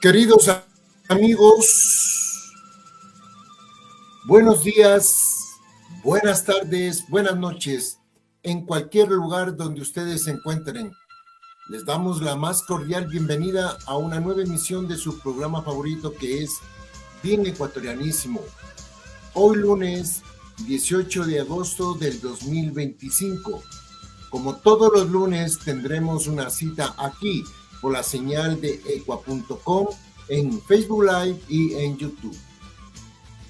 Queridos amigos, buenos días, buenas tardes, buenas noches, en cualquier lugar donde ustedes se encuentren. Les damos la más cordial bienvenida a una nueva emisión de su programa favorito, que es Bien Ecuatorianísimo. Hoy lunes 18 de agosto del 2025. Como todos los lunes tendremos una cita aquí por la señal de ecua.com, en Facebook Live y en YouTube.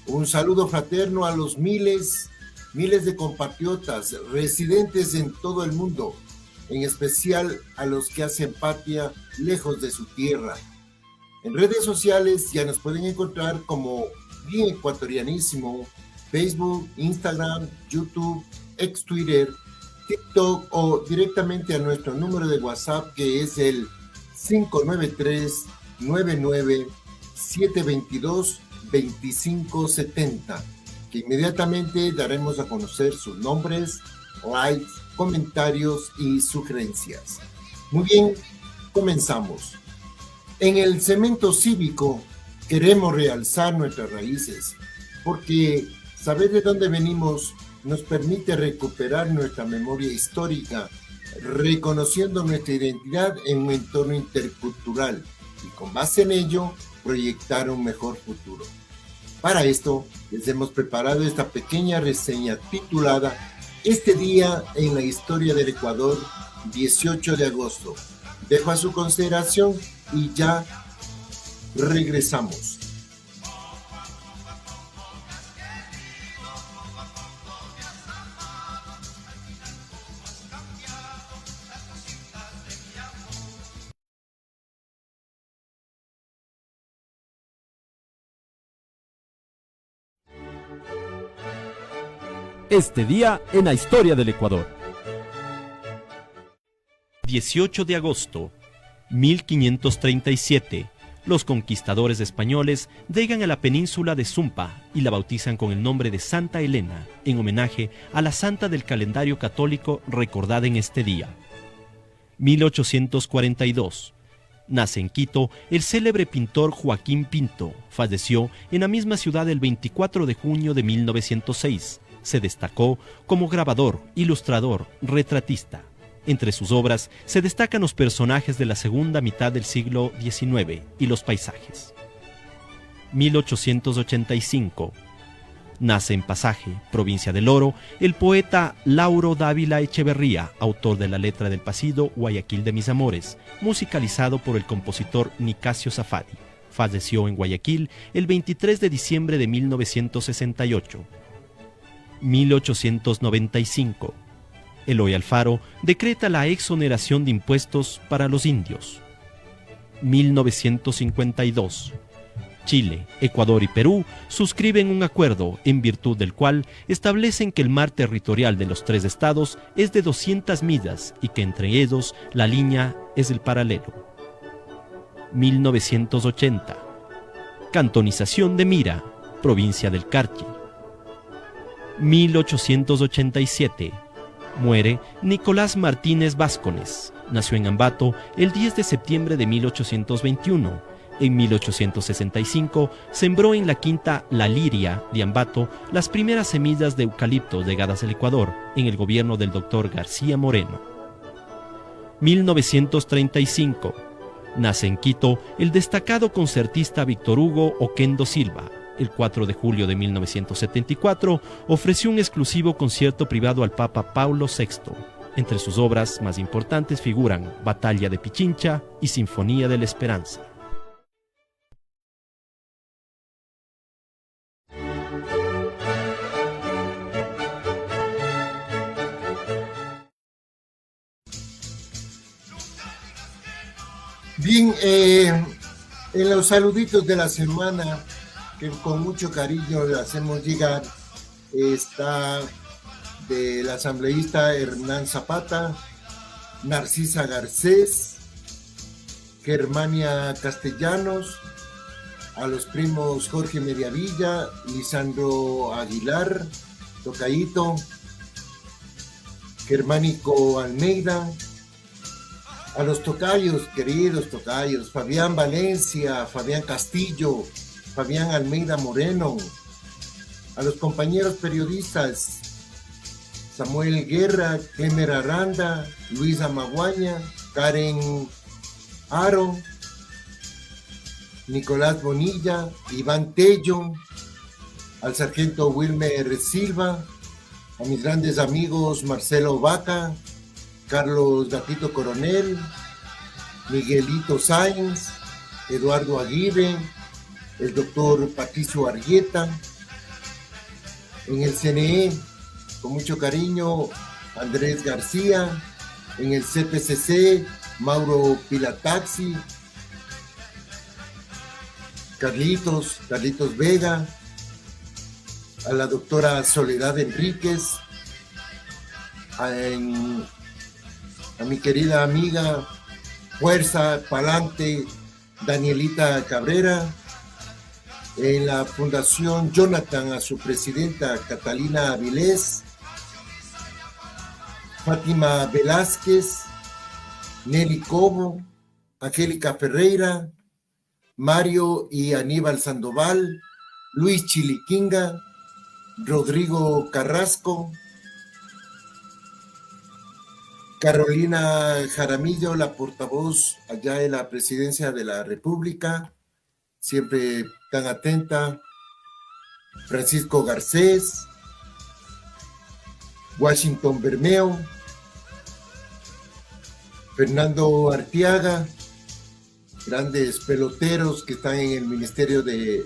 Un saludo fraterno a los miles de compatriotas residentes en todo el mundo, en especial a los que hacen patria lejos de su tierra. En redes sociales ya nos pueden encontrar como Bien Ecuatorianísimo, Facebook, Instagram, YouTube, ex Twitter, TikTok o directamente a nuestro número de WhatsApp, que es el 593-99-722-2570, que inmediatamente daremos a conocer sus nombres, likes, comentarios y sugerencias. Muy bien, comenzamos. En el Cemento Cívico queremos realzar nuestras raíces, porque saber de dónde venimos nos permite recuperar nuestra memoria histórica, reconociendo nuestra identidad en un entorno intercultural y con base en ello proyectar un mejor futuro. Para esto les hemos preparado esta pequeña reseña titulada Este día en la historia del Ecuador, 18 de agosto. Dejo a su consideración y ya regresamos. Este día en la historia del Ecuador. 18 de agosto, 1537. Los conquistadores españoles llegan a la península de Sumpa y la bautizan con el nombre de Santa Elena, en homenaje a la santa del calendario católico recordada en este día. 1842. Nace en Quito el célebre pintor Joaquín Pinto. Falleció en la misma ciudad el 24 de junio de 1906. Se destacó como grabador, ilustrador, retratista. Entre sus obras se destacan los personajes de la segunda mitad del siglo XIX y los paisajes. 1885. Nace en Pasaje, provincia del Oro, el poeta Lauro Dávila Echeverría, autor de la letra del Pasido Guayaquil de mis amores, musicalizado por el compositor Nicasio Zafadi. Falleció en Guayaquil el 23 de diciembre de 1968. 1895. Eloy Alfaro decreta la exoneración de impuestos para los indios. 1952. Chile, Ecuador y Perú suscriben un acuerdo en virtud del cual establecen que el mar territorial de los tres estados es de 200 millas y que entre ellos la línea es el paralelo. 1980. Cantonización de Mira, provincia del Carchi. 1887. Muere Nicolás Martínez Vázquez. Nació en Ambato el 10 de septiembre de 1821. En 1865 sembró en la quinta La Liria de Ambato las primeras semillas de eucalipto llegadas al Ecuador en el gobierno del doctor García Moreno. 1935. Nace en Quito el destacado concertista Víctor Hugo Oquendo Silva. El 4 de julio de 1974 ofreció un exclusivo concierto privado al Papa Paulo VI. Entre sus obras más importantes figuran Batalla de Pichincha y Sinfonía de la Esperanza. Bien, en los saluditos de la semana, que con mucho cariño le hacemos llegar, está del asambleísta Hernán Zapata, Narcisa Garcés, Germania Castellanos, a los primos Jorge Mediavilla, Lisandro Aguilar, Tocayito, Germánico Almeida, a los tocayos, queridos tocayos, Fabián Valencia, Fabián Castillo, Fabián Almeida Moreno, a los compañeros periodistas, Samuel Guerra, Clemer Aranda, Luisa Maguaña, Karen Aro, Nicolás Bonilla, Iván Tello, al sargento Wilmer Silva, a mis grandes amigos Marcelo Vaca, Carlos Gatito Coronel, Miguelito Sáenz, Eduardo Aguirre, el doctor Patricio Argueta, en el CNE, con mucho cariño, Andrés García, en el CPCC, Mauro Pilataxi, Carlitos Vega, a la doctora Soledad Enríquez, a mi querida amiga Fuerza Palante Danielita Cabrera, en la Fundación Jonathan a su presidenta Catalina Avilés, Fátima Velázquez, Nelly Cobo, Angélica Ferreira, Mario y Aníbal Sandoval, Luis Chiliquinga, Rodrigo Carrasco, Carolina Jaramillo, la portavoz allá en la Presidencia de la República, siempre tan atenta, Francisco Garcés, Washington Bermeo, Fernando Arteaga, grandes peloteros que están en el Ministerio del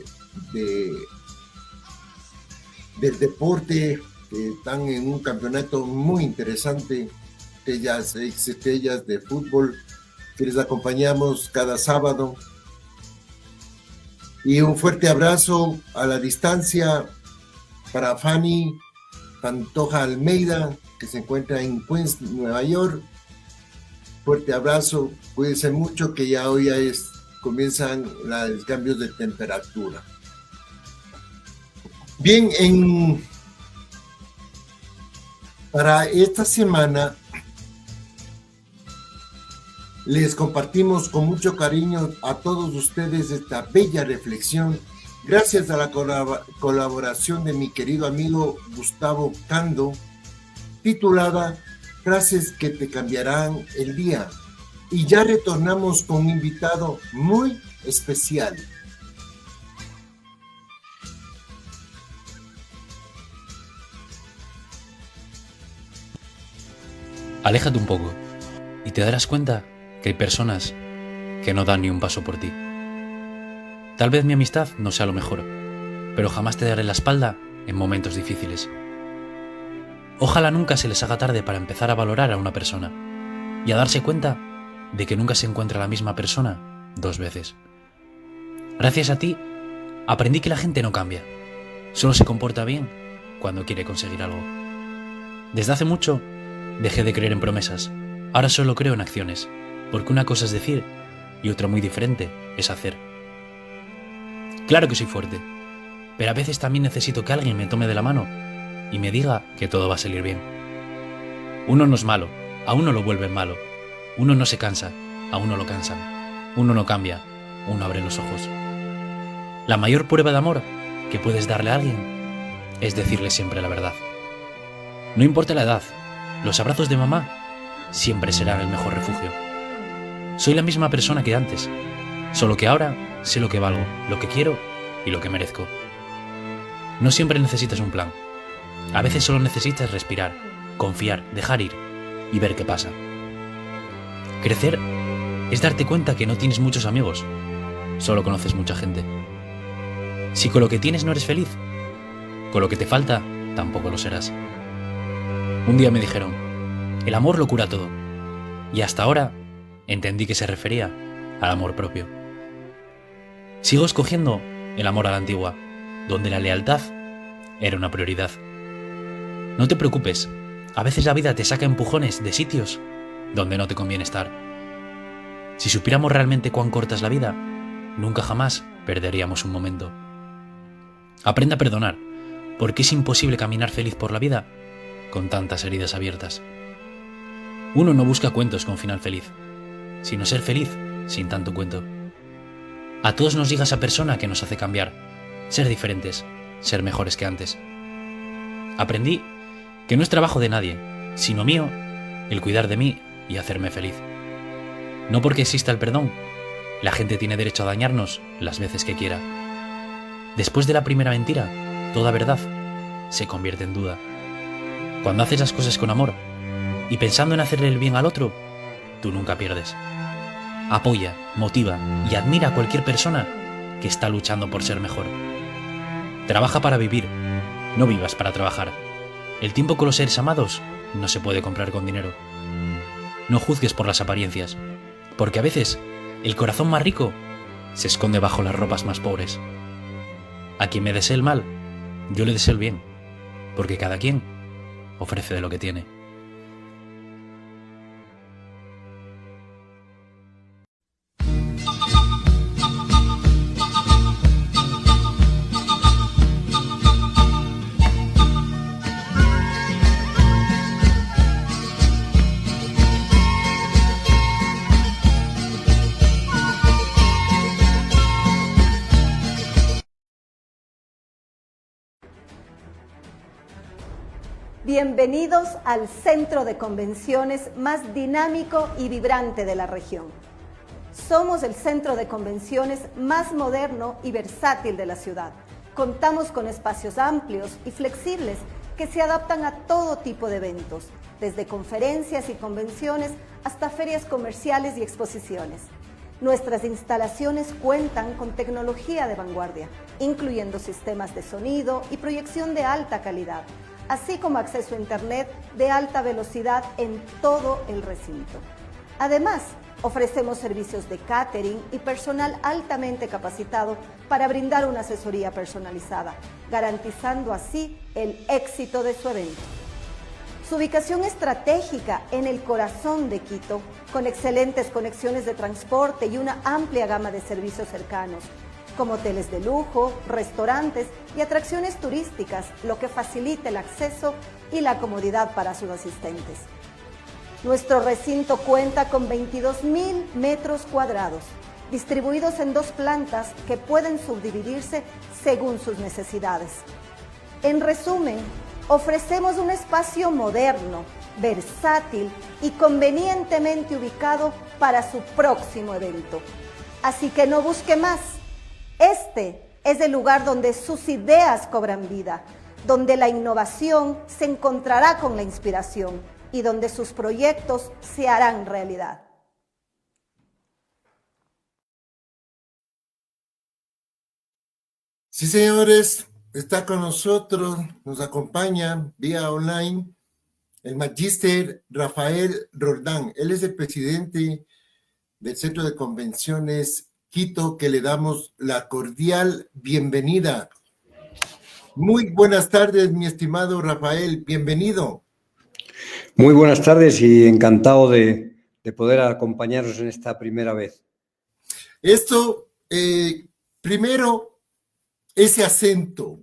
Deporte, que están en un campeonato muy interesante, ellas ex-estrellas de fútbol, que les acompañamos cada sábado. Y un fuerte abrazo a la distancia para Fanny Pantoja Almeida, que se encuentra en Queens, Nueva York. Fuerte abrazo, cuídense mucho, que ya hoy comienzan los cambios de temperatura. Bien, para esta semana les compartimos con mucho cariño a todos ustedes esta bella reflexión, gracias a la colaboración de mi querido amigo Gustavo Cando, titulada Frases que te cambiarán el día. Y ya retornamos con un invitado muy especial. Aléjate un poco y te darás cuenta que hay personas que no dan ni un paso por ti. Tal vez mi amistad no sea lo mejor, pero jamás te daré la espalda en momentos difíciles. Ojalá nunca se les haga tarde para empezar a valorar a una persona y a darse cuenta de que nunca se encuentra la misma persona dos veces. Gracias a ti, aprendí que la gente no cambia, solo se comporta bien cuando quiere conseguir algo. Desde hace mucho dejé de creer en promesas, ahora solo creo en acciones, porque una cosa es decir y otra muy diferente es hacer. Claro que soy fuerte, pero a veces también necesito que alguien me tome de la mano y me diga que todo va a salir bien. Uno no es malo, a uno lo vuelven malo. Uno no se cansa, a uno lo cansan. Uno no cambia, uno abre los ojos. La mayor prueba de amor que puedes darle a alguien es decirle siempre la verdad. No importa la edad, los abrazos de mamá siempre serán el mejor refugio. Soy la misma persona que antes, solo que ahora sé lo que valgo, lo que quiero y lo que merezco. No siempre necesitas un plan. A veces solo necesitas respirar, confiar, dejar ir y ver qué pasa. Crecer es darte cuenta que no tienes muchos amigos, solo conoces mucha gente. Si con lo que tienes no eres feliz, con lo que te falta tampoco lo serás. Un día me dijeron, el amor lo cura todo, y hasta ahora entendí que se refería al amor propio. Sigo escogiendo el amor a la antigua, donde la lealtad era una prioridad. No te preocupes, a veces la vida te saca empujones de sitios donde no te conviene estar. Si supiéramos realmente cuán corta es la vida, nunca jamás perderíamos un momento. Aprende a perdonar, porque es imposible caminar feliz por la vida con tantas heridas abiertas. Uno no busca cuentos con final feliz, sino ser feliz sin tanto cuento. A todos nos llega esa persona que nos hace cambiar, ser diferentes, ser mejores que antes. Aprendí que no es trabajo de nadie, sino mío, el cuidar de mí y hacerme feliz. No porque exista el perdón, la gente tiene derecho a dañarnos las veces que quiera. Después de la primera mentira, toda verdad se convierte en duda. Cuando haces las cosas con amor y pensando en hacerle el bien al otro, tú nunca pierdes. Apoya, motiva y admira a cualquier persona que está luchando por ser mejor. Trabaja para vivir, no vivas para trabajar. El tiempo con los seres amados no se puede comprar con dinero. No juzgues por las apariencias, porque a veces el corazón más rico se esconde bajo las ropas más pobres. A quien me desee el mal, yo le deseo el bien, porque cada quien ofrece de lo que tiene. Bienvenidos al centro de convenciones más dinámico y vibrante de la región. Somos el centro de convenciones más moderno y versátil de la ciudad. Contamos con espacios amplios y flexibles que se adaptan a todo tipo de eventos, desde conferencias y convenciones hasta ferias comerciales y exposiciones. Nuestras instalaciones cuentan con tecnología de vanguardia, incluyendo sistemas de sonido y proyección de alta calidad, así como acceso a Internet de alta velocidad en todo el recinto. Además, ofrecemos servicios de catering y personal altamente capacitado para brindar una asesoría personalizada, garantizando así el éxito de su evento. Su ubicación estratégica en el corazón de Quito, con excelentes conexiones de transporte y una amplia gama de servicios cercanos, como hoteles de lujo, restaurantes y atracciones turísticas, lo que facilita el acceso y la comodidad para sus asistentes. Nuestro recinto cuenta con 22,000 metros cuadrados, distribuidos en 2 plantas que pueden subdividirse según sus necesidades. En resumen, ofrecemos un espacio moderno, versátil y convenientemente ubicado para su próximo evento. Así que no busque más. Este es el lugar donde sus ideas cobran vida, donde la innovación se encontrará con la inspiración y donde sus proyectos se harán realidad. Sí, señores, está con nosotros, nos acompaña vía online el magíster Rafael Roldán. Él es el presidente del Centro de Convenciones Quito, que le damos la cordial bienvenida. Muy buenas tardes, mi estimado Rafael, bienvenido. Muy buenas tardes y encantado de poder acompañaros en esta primera vez. Esto, primero, ese acento.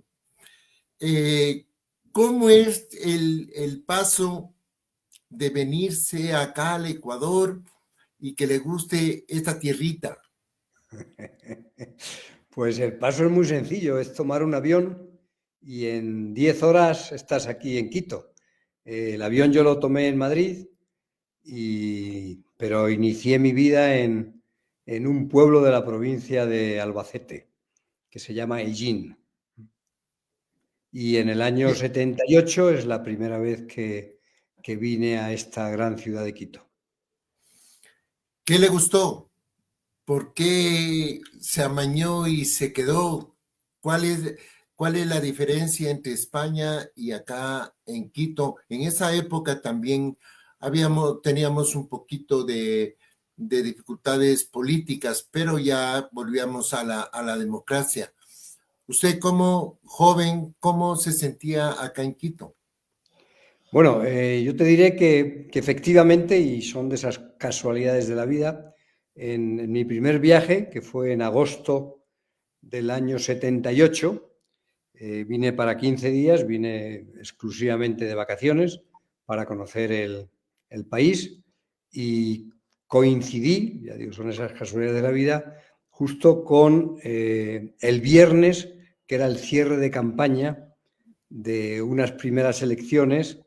¿Cómo es el paso de venirse acá al Ecuador y que le guste esta tierrita? Pues el paso es muy sencillo, es tomar un avión y en 10 horas estás aquí en Quito. El avión yo lo tomé en Madrid, pero inicié mi vida en un pueblo de la provincia de Albacete, que se llama Hellín. Y en el año 78 es la primera vez que vine a esta gran ciudad de Quito. ¿Qué le gustó? ¿Por qué se amañó y se quedó? ¿Cuál es la diferencia entre España y acá en Quito? En esa época también teníamos un poquito de dificultades políticas, pero ya volvíamos a la democracia. Usted como joven, ¿cómo se sentía acá en Quito? Bueno, yo te diré que efectivamente, y son de esas casualidades de la vida, en mi primer viaje, que fue en agosto del año 78, vine para 15 días, vine exclusivamente de vacaciones para conocer el país y coincidí, ya digo, son esas casualidades de la vida, justo con el viernes, que era el cierre de campaña de unas primeras elecciones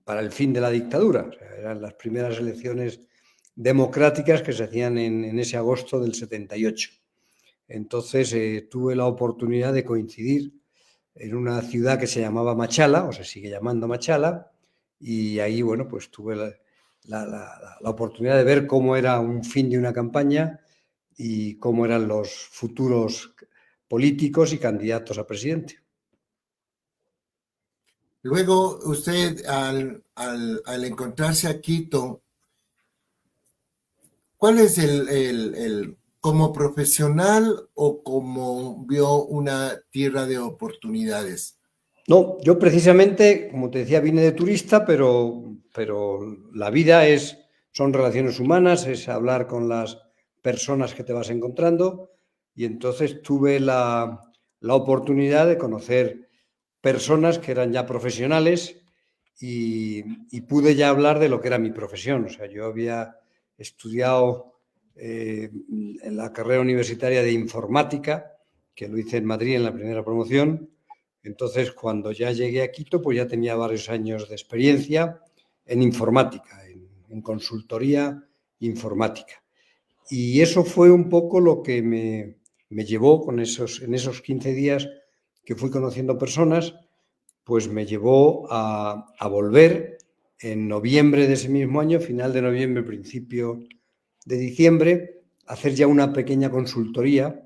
para el fin de la dictadura. O sea, eran las primeras elecciones democráticas que se hacían en ese agosto del 78. Entonces tuve la oportunidad de coincidir en una ciudad que se llamaba Machala, o se sigue llamando Machala, y ahí, bueno, pues tuve la oportunidad de ver cómo era un fin de una campaña y cómo eran los futuros políticos y candidatos a presidente. Luego, usted, al encontrarse a Quito, ¿cuál es como profesional o como vio una tierra de oportunidades? No, yo precisamente, como te decía, vine de turista, pero la vida son relaciones humanas, es hablar con las personas que te vas encontrando, y entonces tuve la oportunidad de conocer personas que eran ya profesionales y pude ya hablar de lo que era mi profesión. O sea, yo había estudiado en la carrera universitaria de informática, que lo hice en Madrid en la primera promoción. Entonces, cuando ya llegué a Quito, pues ya tenía varios años de experiencia en informática, en consultoría informática. Y eso fue un poco lo que me llevó en esos 15 días que fui conociendo personas, pues me llevó a volver en noviembre de ese mismo año, final de noviembre, principio de diciembre, a hacer ya una pequeña consultoría.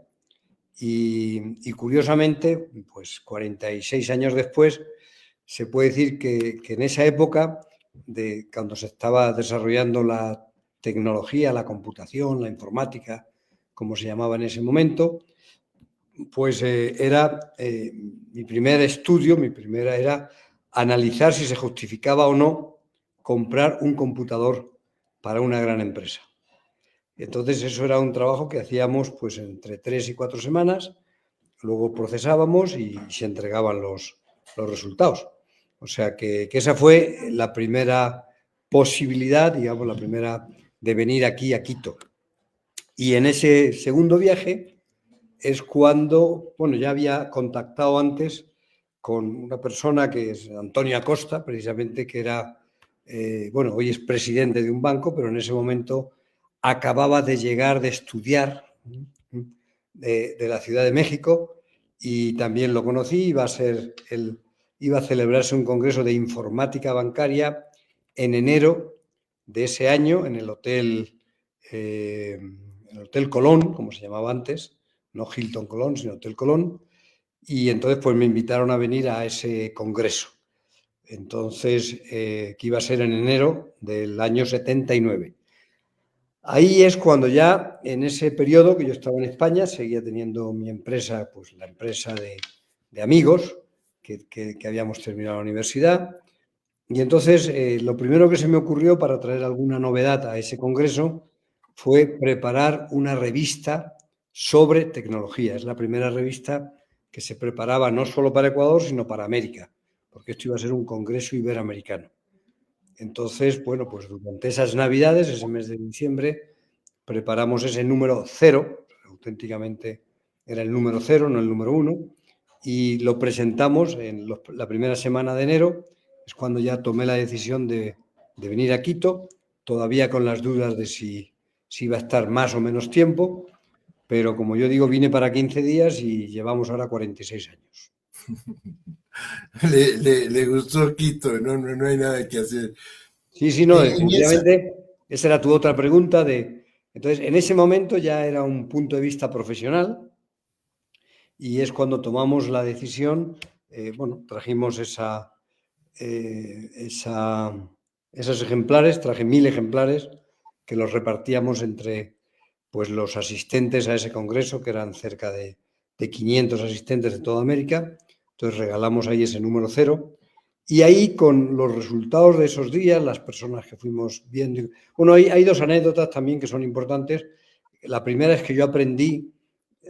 Y curiosamente, pues 46 años después, se puede decir que en esa época, cuando se estaba desarrollando la tecnología, la computación, la informática, como se llamaba en ese momento, pues era mi primer estudio, era analizar si se justificaba o no comprar un computador para una gran empresa. Entonces eso era un trabajo que hacíamos pues entre 3 y 4 semanas, luego procesábamos y se entregaban los resultados. O sea que esa fue la primera posibilidad, digamos, la primera de venir aquí a Quito. Y en ese segundo viaje es cuando, bueno, ya había contactado antes con una persona que es Antonio Acosta, precisamente, que era, bueno, hoy es presidente de un banco, pero en ese momento acababa de llegar de estudiar de la Ciudad de México, y también lo conocí. Iba a celebrarse un congreso de informática bancaria en enero de ese año en el Hotel Colón, como se llamaba antes, no Hilton Colón, sino Hotel Colón, y entonces pues me invitaron a venir a ese congreso. Entonces, que iba a ser en enero del año 79. Ahí es cuando ya, en ese periodo que yo estaba en España, seguía teniendo mi empresa, pues la empresa de amigos que habíamos terminado la universidad. Y entonces lo primero que se me ocurrió para traer alguna novedad a ese congreso fue preparar una revista sobre tecnología. Es la primera revista que se preparaba no solo para Ecuador, sino para América, porque esto iba a ser un congreso iberoamericano. Entonces, bueno, pues durante esas Navidades, ese mes de diciembre, preparamos ese número 0, auténticamente era el número 0, no el número 1, y lo presentamos en la primera semana de enero. Es cuando ya tomé la decisión de venir a Quito, todavía con las dudas de si iba a estar más o menos tiempo, pero como yo digo, vine para 15 días y llevamos ahora 46 años. Le gustó Quito, no hay nada que hacer. Sí, no, definitivamente, esa era tu otra pregunta. Entonces, en ese momento ya era un punto de vista profesional, y es cuando tomamos la decisión, bueno, trajimos esos ejemplares, traje 1000 ejemplares que los repartíamos entre pues, los asistentes a ese congreso, que eran cerca de 500 asistentes de toda América. Entonces regalamos ahí ese número 0. Y ahí, con los resultados de esos días, las personas que fuimos viendo... Bueno, hay dos anécdotas también que son importantes. La primera es que yo aprendí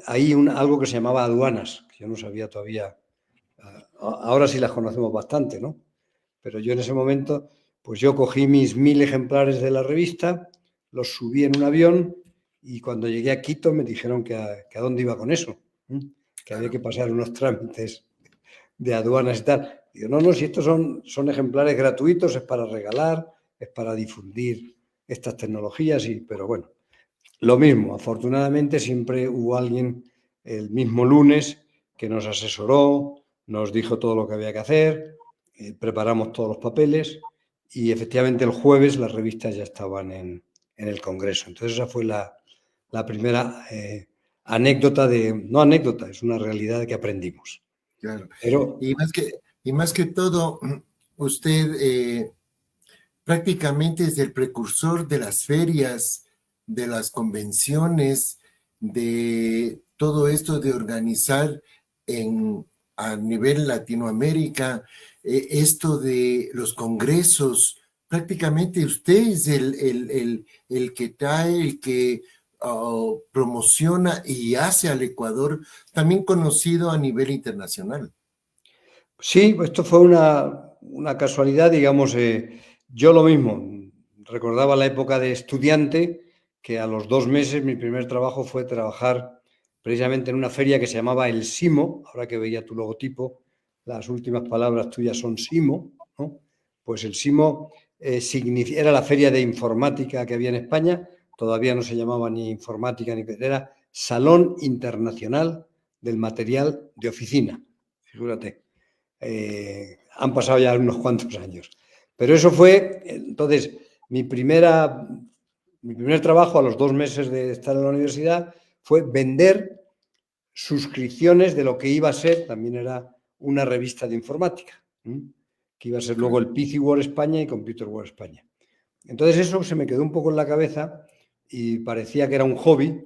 ahí algo que se llamaba aduanas, que yo no sabía todavía. Ahora sí las conocemos bastante, ¿no? Pero yo en ese momento pues yo cogí mis 1000 ejemplares de la revista, los subí en un avión y cuando llegué a Quito me dijeron que a dónde iba con eso, que había que pasar unos trámites de aduanas y tal. Digo, no, si estos son ejemplares gratuitos, es para regalar, es para difundir estas tecnologías, pero bueno, lo mismo. Afortunadamente siempre hubo alguien el mismo lunes que nos asesoró, nos dijo todo lo que había que hacer, preparamos todos los papeles y efectivamente el jueves las revistas ya estaban en el Congreso. Entonces esa fue la primera anécdota no anécdota, es una realidad que aprendimos. Claro. Pero, y más que todo, usted prácticamente es el precursor de las ferias, de las convenciones, de todo esto de organizar a nivel Latinoamérica, esto de los congresos. Prácticamente usted es el que trae, el que promociona y hace al Ecuador también conocido a nivel internacional. sí, esto fue una casualidad, digamos, yo lo mismo, recordaba la época de estudiante, que a los 2 meses mi primer trabajo fue trabajar precisamente en una feria que se llamaba el SIMO, ahora que veía tu logotipo, las últimas palabras tuyas son SIMO, ¿no? Pues el SIMO era la feria de informática que había en España, todavía no se llamaba ni informática ni era Salón Internacional del Material de Oficina, figúrate. Han pasado ya unos cuantos años. Pero eso fue, entonces, mi primer trabajo a los 2 meses de estar en la universidad fue vender suscripciones de lo que iba a ser, también era una revista de informática, que iba a ser luego el PC World España y Computer World España. Entonces eso se me quedó un poco en la cabeza y parecía que era un hobby,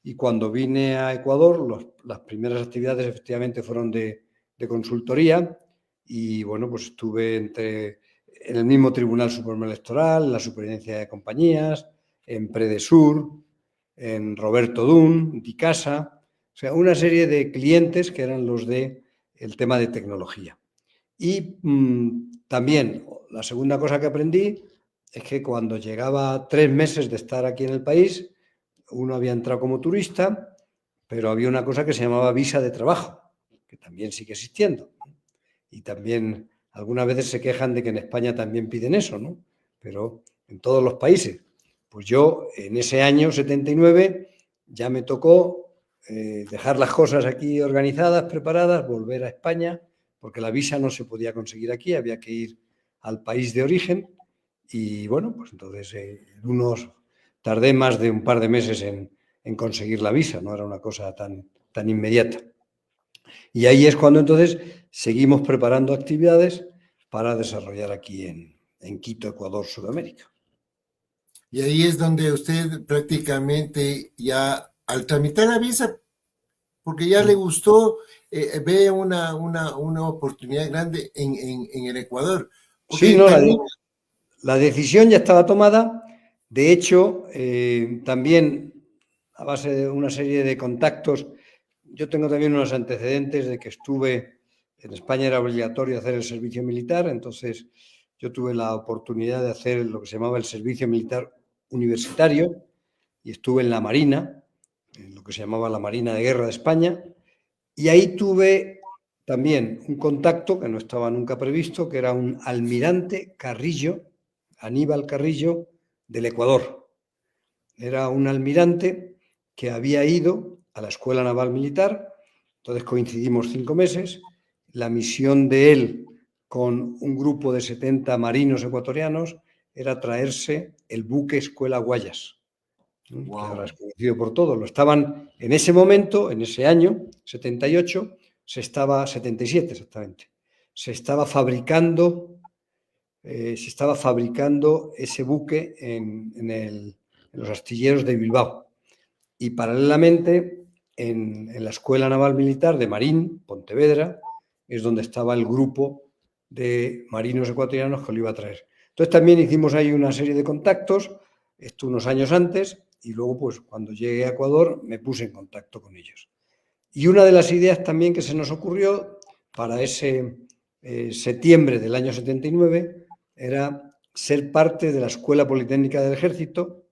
y cuando vine a Ecuador, las primeras actividades efectivamente fueron de consultoría, y bueno, pues estuve en el mismo Tribunal Supremo Electoral, en la Superintendencia de Compañías, en Predesur, en Roberto Dun, Dicasa, o sea, una serie de clientes que eran los del tema de tecnología. Y también la segunda cosa que aprendí es que cuando llegaba 3 meses de estar aquí en el país, uno había entrado como turista, pero había una cosa que se llamaba visa de trabajo, que también sigue existiendo. Y también algunas veces se quejan de que en España también piden eso, ¿no? Pero en todos los países. Pues yo, en ese año 79, ya me tocó dejar las cosas aquí organizadas, preparadas, volver a España, porque la visa no se podía conseguir aquí, había que ir al país de origen. Y bueno, pues entonces tardé más de un par de meses en conseguir la visa, no era una cosa tan inmediata. Y ahí es cuando entonces seguimos preparando actividades para desarrollar aquí en Quito, Ecuador, Sudamérica. Y ahí es donde usted prácticamente ya al tramitar la visa, porque ya le gustó, ve una oportunidad grande en el Ecuador. Porque Sí, no, también, la decisión ya estaba tomada. De hecho, también a base de una serie de contactos, yo tengo también unos antecedentes de que en España era obligatorio hacer el servicio militar, entonces yo tuve la oportunidad de hacer lo que se llamaba el servicio militar universitario y estuve en la Marina, en lo que se llamaba la Marina de Guerra de España, y ahí tuve también un contacto que no estaba nunca previsto, que era un almirante Carrillo, Aníbal Carrillo, del Ecuador. Era un almirante que había ido a la Escuela Naval Militar, entonces coincidimos 5 meses. La misión de él con un grupo de 70 marinos ecuatorianos era traerse el buque Escuela Guayas, wow, que ahora es conocido por todos. Lo estaban en ese momento, en ese año, 78, 77 exactamente, se estaba fabricando ese buque en los astilleros de Bilbao. Y paralelamente, en la Escuela Naval Militar de Marín, Pontevedra, es donde estaba el grupo de marinos ecuatorianos que lo iba a traer. Entonces también hicimos ahí una serie de contactos, esto unos años antes, y luego pues cuando llegué a Ecuador me puse en contacto con ellos. Y una de las ideas también que se nos ocurrió para ese septiembre del año 79 era ser parte de la Escuela Politécnica del Ejército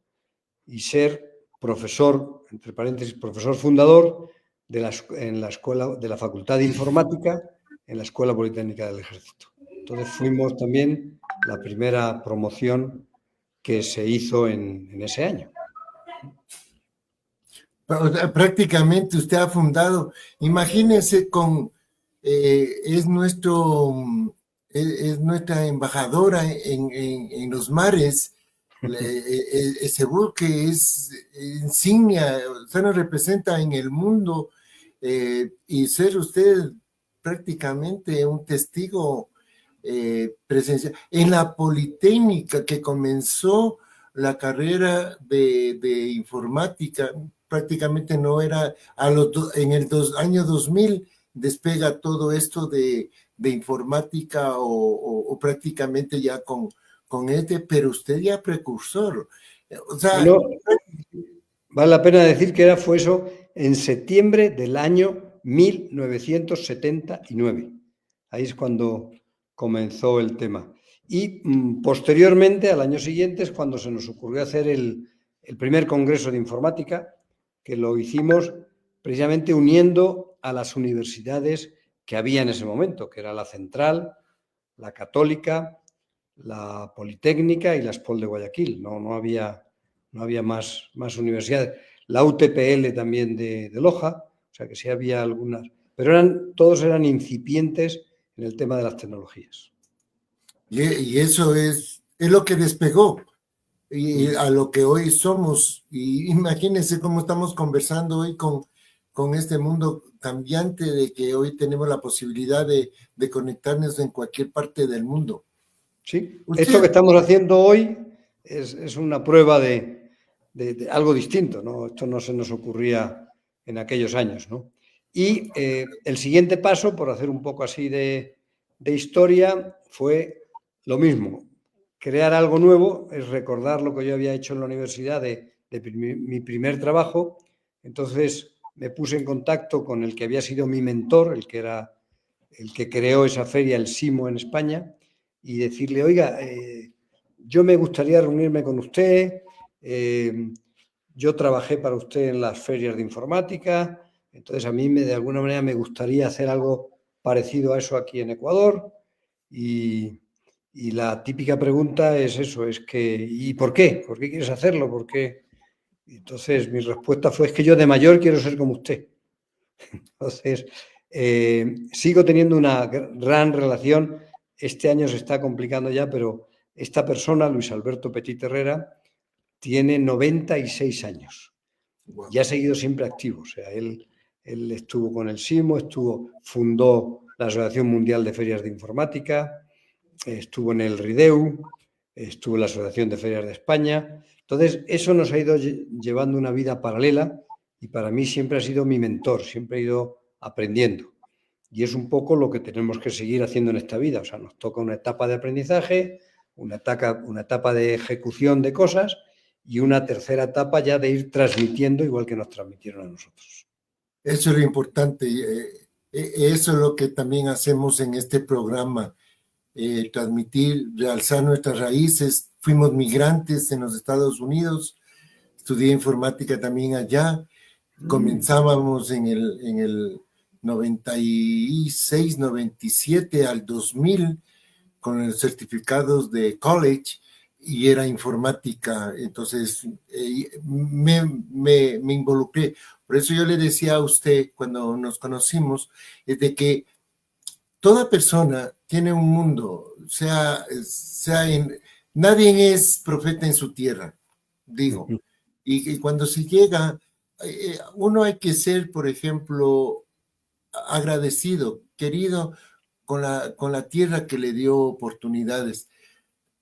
y ser profesor, entre paréntesis, profesor fundador en la escuela de la Facultad de Informática en la Escuela Politécnica del Ejército. Entonces fuimos también la primera promoción que se hizo en ese año. Prácticamente usted ha fundado, imagínense es nuestra embajadora en los mares. Ese buque es insignia, usted nos representa en el mundo, y ser usted prácticamente un testigo presencial en la Politécnica, que comenzó la carrera de informática. Prácticamente no era, en el año 2000 despega todo esto de informática o prácticamente ya con pero usted ya precursor. O sea, bueno, vale la pena decir que fue eso en septiembre del año 1979. Ahí es cuando comenzó el tema. Y posteriormente, al año siguiente, es cuando se nos ocurrió hacer el primer congreso de informática, que lo hicimos precisamente uniendo a las universidades que había en ese momento, que era la Central, la Católica, la Politécnica y la SPOL de Guayaquil. No había más universidades. La UTPL también de Loja, o sea que sí había algunas, pero todos eran incipientes en el tema de las tecnologías. Y eso es lo que despegó y a lo que hoy somos. Y imagínense cómo estamos conversando hoy con este mundo cambiante, de que hoy tenemos la posibilidad de conectarnos en cualquier parte del mundo. Sí, esto que estamos haciendo hoy es una prueba de algo distinto, ¿no? Esto no se nos ocurría en aquellos años, ¿no? Y el siguiente paso, por hacer un poco así de historia, fue lo mismo. Crear algo nuevo es recordar lo que yo había hecho en la universidad de mi primer trabajo. Entonces me puse en contacto con el que había sido mi mentor, el que creó esa feria, el SIMO en España, y decirle, oiga, yo me gustaría reunirme con usted, yo trabajé para usted en las ferias de informática, entonces a mí de alguna manera me gustaría hacer algo parecido a eso aquí en Ecuador. Y la típica pregunta es eso, es que, ¿y por qué? ¿Por qué quieres hacerlo? ¿Por qué? Y entonces mi respuesta fue, es que yo de mayor quiero ser como usted. Entonces, sigo teniendo una gran relación. Este año se está complicando ya, pero esta persona, Luis Alberto Petit Herrera, tiene 96 años. Wow. Y ha seguido siempre activo. O sea, él estuvo con el SIMO, fundó la Asociación Mundial de Ferias de Informática, estuvo en el RIDEU, estuvo en la Asociación de Ferias de España. Entonces, eso nos ha ido llevando una vida paralela y para mí siempre ha sido mi mentor, siempre he ido aprendiendo. Y es un poco lo que tenemos que seguir haciendo en esta vida. O sea, nos toca una etapa de aprendizaje, una etapa de ejecución de cosas y una tercera etapa ya de ir transmitiendo igual que nos transmitieron a nosotros. Eso es lo importante. Eso es lo que también hacemos en este programa. Transmitir, realzar nuestras raíces. Fuimos migrantes en los Estados Unidos, estudié informática también allá. Comenzábamos en el 96, 97 al 2000 con los certificados de college y era informática, entonces me involucré. Por eso yo le decía a usted cuando nos conocimos, es de que toda persona tiene un mundo, nadie es profeta en su tierra, digo. Y cuando se llega, uno hay que ser, por ejemplo, agradecido, querido con la tierra que le dio oportunidades.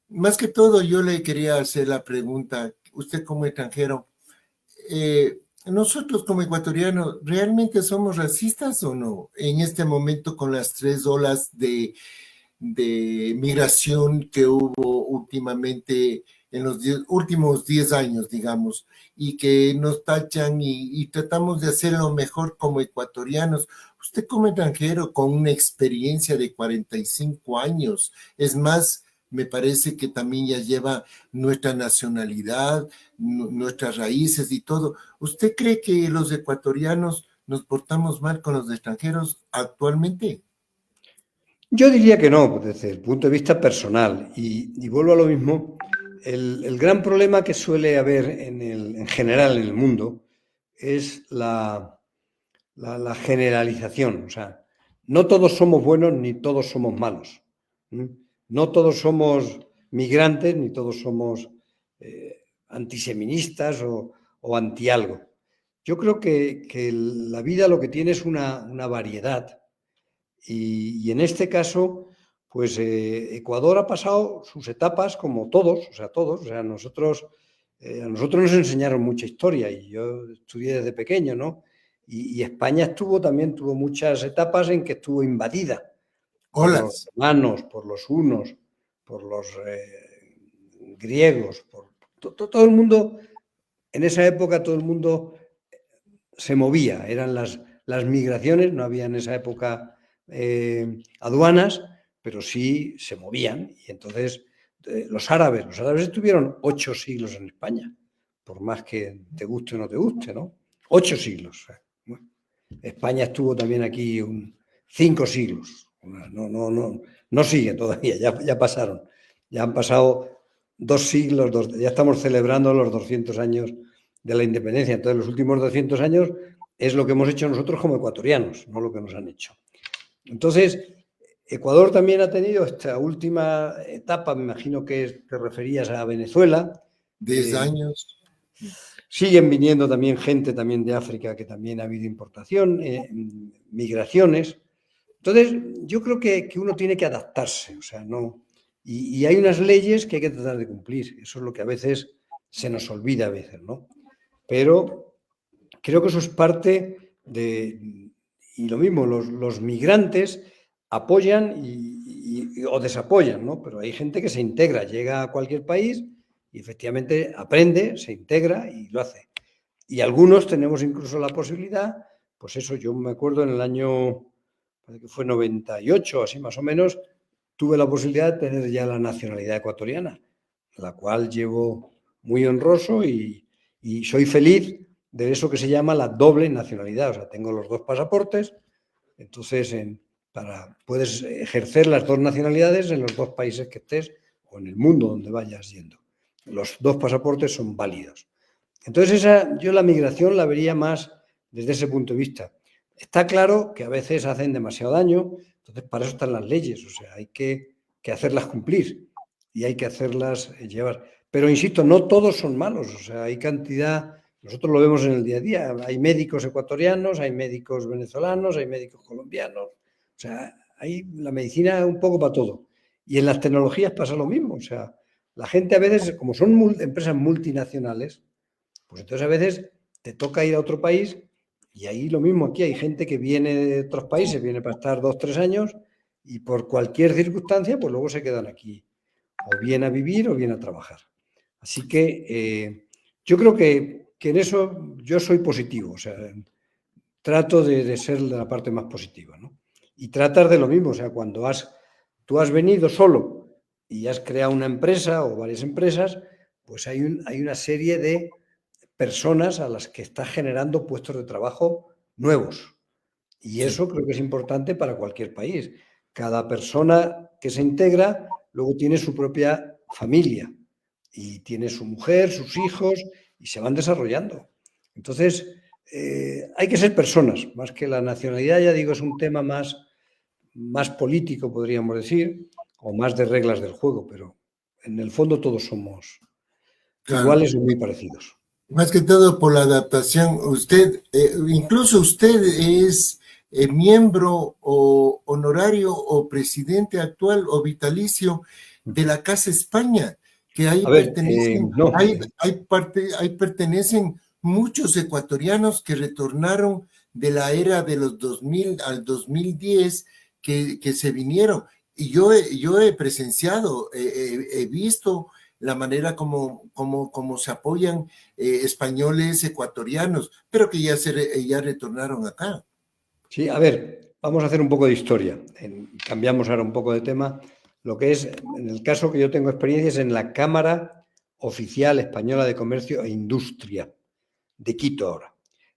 Más que todo, yo le quería hacer la pregunta, usted como extranjero, nosotros como ecuatorianos, ¿realmente somos racistas o no? En este momento con las 3 olas de migración que hubo últimamente en los últimos 10 años, digamos, y que nos tachan y tratamos de hacer lo mejor como ecuatorianos. Usted como extranjero con una experiencia de 45 años, es más, me parece que también ya lleva nuestra nacionalidad, nuestras raíces y todo. ¿Usted cree que los ecuatorianos nos portamos mal con los extranjeros actualmente? Yo diría que no, desde el punto de vista personal. Y vuelvo a lo mismo. El gran problema que suele haber en general en el mundo es la generalización. O sea, no todos somos buenos ni todos somos malos. No todos somos migrantes ni todos somos antiseministas o anti algo. Yo creo que la vida lo que tiene es una variedad. Y en este caso, pues Ecuador ha pasado sus etapas como todos. O sea, a nosotros nos enseñaron mucha historia y yo estudié desde pequeño, ¿no? Y España también tuvo muchas etapas en que estuvo invadida por los romanos, por los hunos, por los griegos, por todo el mundo. En esa época todo el mundo se movía, eran las migraciones, no había en esa época aduanas, pero sí se movían. Y entonces los árabes estuvieron 8 siglos en España, por más que te guste o no te guste, ¿no? 8 siglos. Bueno, España estuvo también aquí 5 siglos. No sigue todavía, ya pasaron. Ya han pasado 2 siglos, ya estamos celebrando los 200 años de la independencia. Entonces, los últimos 200 años es lo que hemos hecho nosotros como ecuatorianos, no lo que nos han hecho. Entonces, Ecuador también ha tenido esta última etapa, me imagino que te referías a Venezuela. 10 años. Siguen viniendo también gente también de África, que también ha habido importación, migraciones. Entonces, yo creo que uno tiene que adaptarse, o sea, no. Y hay unas leyes que hay que tratar de cumplir. Eso es lo que a veces se nos olvida a veces, ¿no? Pero creo que eso es parte de... Y lo mismo, los migrantes apoyan o desapoyan, ¿no? Pero hay gente que se integra, llega a cualquier país y efectivamente aprende, se integra y lo hace. Y algunos tenemos incluso la posibilidad, pues eso, yo me acuerdo en el año, parece que fue 98, así más o menos, tuve la posibilidad de tener ya la nacionalidad ecuatoriana, la cual llevo muy honroso y soy feliz de eso que se llama la doble nacionalidad. O sea, tengo los 2 pasaportes, entonces puedes ejercer las 2 nacionalidades en los 2 países que estés o en el mundo donde vayas yendo. Los 2 pasaportes son válidos. Entonces, yo la migración la vería más desde ese punto de vista. Está claro que a veces hacen demasiado daño, entonces para eso están las leyes, o sea, hay que hacerlas cumplir y hay que hacerlas llevar. Pero, insisto, no todos son malos, o sea, hay cantidad, nosotros lo vemos en el día a día, hay médicos ecuatorianos, hay médicos venezolanos, hay médicos colombianos, o sea, hay la medicina un poco para todo. Y en las tecnologías pasa lo mismo, o sea, la gente a veces, como son empresas multinacionales, pues entonces a veces te toca ir a otro país y ahí lo mismo, aquí hay gente que viene de otros países, viene para estar 2 o 3 años y por cualquier circunstancia, pues luego se quedan aquí, o bien a vivir o bien a trabajar. Así que yo creo que en eso yo soy positivo, o sea, trato de ser la parte más positiva, ¿no? Y tratar de lo mismo, o sea, cuando tú has venido solo y has creado una empresa o varias empresas, pues hay una serie de personas a las que estás generando puestos de trabajo nuevos. Y eso creo que es importante para cualquier país. Cada persona que se integra luego tiene su propia familia y tiene su mujer, sus hijos y se van desarrollando. Entonces, hay que ser personas, más que la nacionalidad, ya digo, es un tema más político, podríamos decir, o más de reglas del juego, pero en el fondo todos somos iguales o muy parecidos. Más que todo por la adaptación. Usted, incluso usted es miembro o honorario o presidente actual o vitalicio de la Casa España, que ahí pertenecen, ahí pertenecen muchos ecuatorianos que retornaron de la era de los 2000 al 2010, que se vinieron. Y yo he presenciado, he visto la manera como se apoyan españoles ecuatorianos, pero que ya retornaron acá. Sí, a ver, vamos a hacer un poco de historia. Cambiamos ahora un poco de tema. lo que es, en el caso que yo tengo experiencia, es en la Cámara Oficial Española de Comercio e Industria de Quito ahora.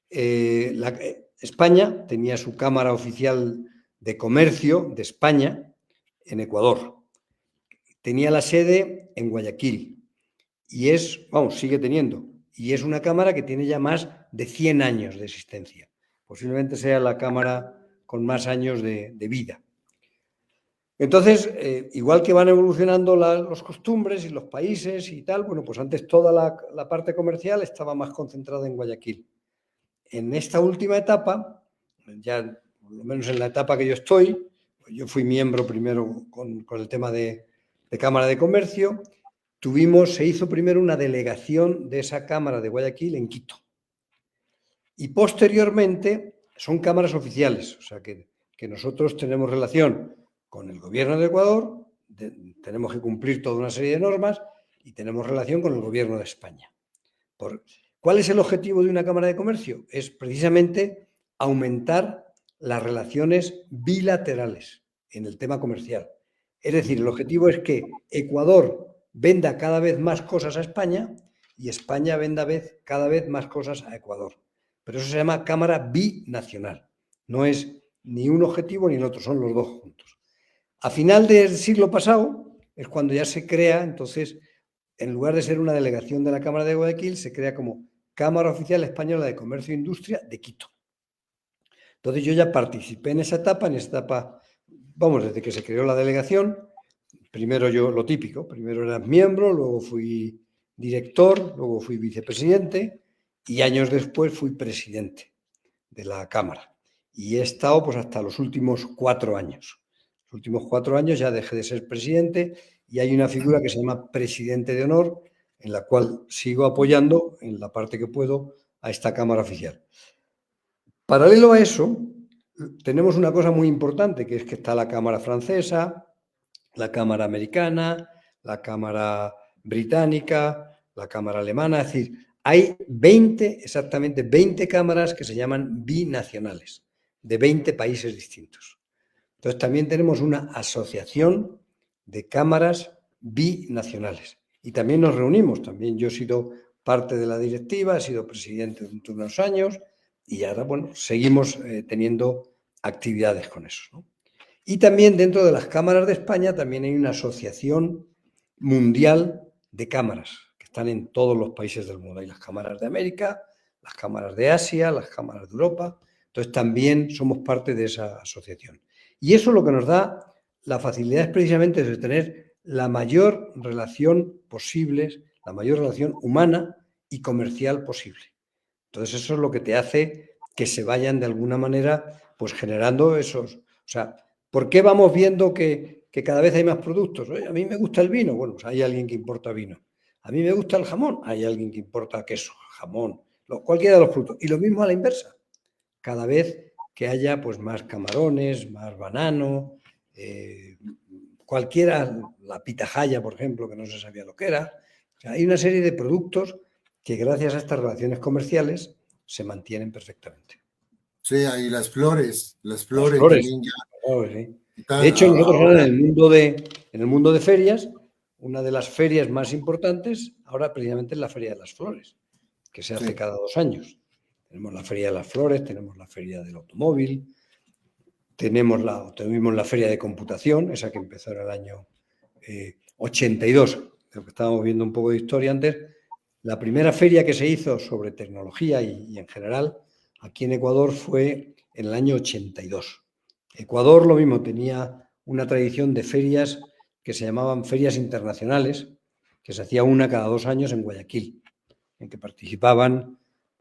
España tenía su Cámara Oficial de Comercio de España en Ecuador. Tenía la sede en Guayaquil y sigue teniendo. Y es una cámara que tiene ya más de 100 años de existencia. Posiblemente sea la cámara con más años de vida. Entonces, igual que van evolucionando las costumbres y los países y tal, bueno, pues antes toda la parte comercial estaba más concentrada en Guayaquil. En esta última etapa, ya por lo menos en la etapa que yo estoy, pues yo fui miembro primero con el tema de Cámara de Comercio, se hizo primero una delegación de esa Cámara de Guayaquil en Quito. Y posteriormente son cámaras oficiales, o sea que nosotros tenemos relación con el gobierno de Ecuador, tenemos que cumplir toda una serie de normas y tenemos relación con el gobierno de España. ¿Cuál es el objetivo de una Cámara de Comercio? Es precisamente aumentar las relaciones bilaterales en el tema comercial. Es decir, el objetivo es que Ecuador venda cada vez más cosas a España y España venda cada vez más cosas a Ecuador. Pero eso se llama Cámara Binacional. No es ni un objetivo ni el otro, son los dos juntos. A final del siglo pasado es cuando ya se crea, entonces, en lugar de ser una delegación de la Cámara de Guayaquil, se crea como Cámara Oficial Española de Comercio e Industria de Quito. Entonces yo ya participé en esa etapa, desde que se creó la delegación. Primero yo, lo típico, primero era miembro, luego fui director, luego fui vicepresidente y años después fui presidente de la Cámara. Y he estado pues hasta los últimos 4 años. Los últimos 4 años ya dejé de ser presidente y hay una figura que se llama presidente de honor, en la cual sigo apoyando en la parte que puedo a esta Cámara Oficial. Paralelo a eso, tenemos una cosa muy importante, que es que está la Cámara Francesa, la Cámara Americana, la Cámara Británica, la Cámara Alemana, es decir, hay exactamente 20 cámaras que se llaman binacionales, de 20 países distintos. Entonces también tenemos una asociación de cámaras binacionales y también nos reunimos, también yo he sido parte de la directiva, he sido presidente durante unos años y ahora, bueno, seguimos teniendo actividades con eso, ¿no? Y también dentro de las cámaras de España también hay una asociación mundial de cámaras que están en todos los países del mundo. Hay las cámaras de América, las cámaras de Asia, las cámaras de Europa. Entonces también somos parte de esa asociación. Y eso lo que nos da la facilidad es precisamente de tener la mayor relación posible, la mayor relación humana y comercial posible. Entonces eso es lo que te hace que se vayan de alguna manera pues generando esos... O sea, ¿por qué vamos viendo que cada vez hay más productos? Oye, a mí me gusta el vino, bueno, pues hay alguien que importa vino. A mí me gusta el jamón, hay alguien que importa queso, jamón, cualquiera de los productos. Y lo mismo a la inversa. Cada vez que haya pues más camarones, más banano, cualquiera, la pitahaya, por ejemplo, que no se sabía lo que era. O sea, hay una serie de productos que gracias a estas relaciones comerciales se mantienen perfectamente. Sí, ahí las flores también ya. Sí. De hecho, nosotros ahora en el mundo de ferias, una de las ferias más importantes ahora precisamente es la Feria de las Flores, que se hace cada 2 años. Tenemos la Feria de las Flores, tenemos la Feria del Automóvil, tuvimos la Feria de Computación, esa que empezó en el año 82, lo que estábamos viendo un poco de historia antes. La primera feria que se hizo sobre tecnología y en general aquí en Ecuador fue en el año 82. Ecuador, lo mismo, tenía una tradición de ferias que se llamaban ferias internacionales, que se hacía una cada 2 años en Guayaquil, en que participaban,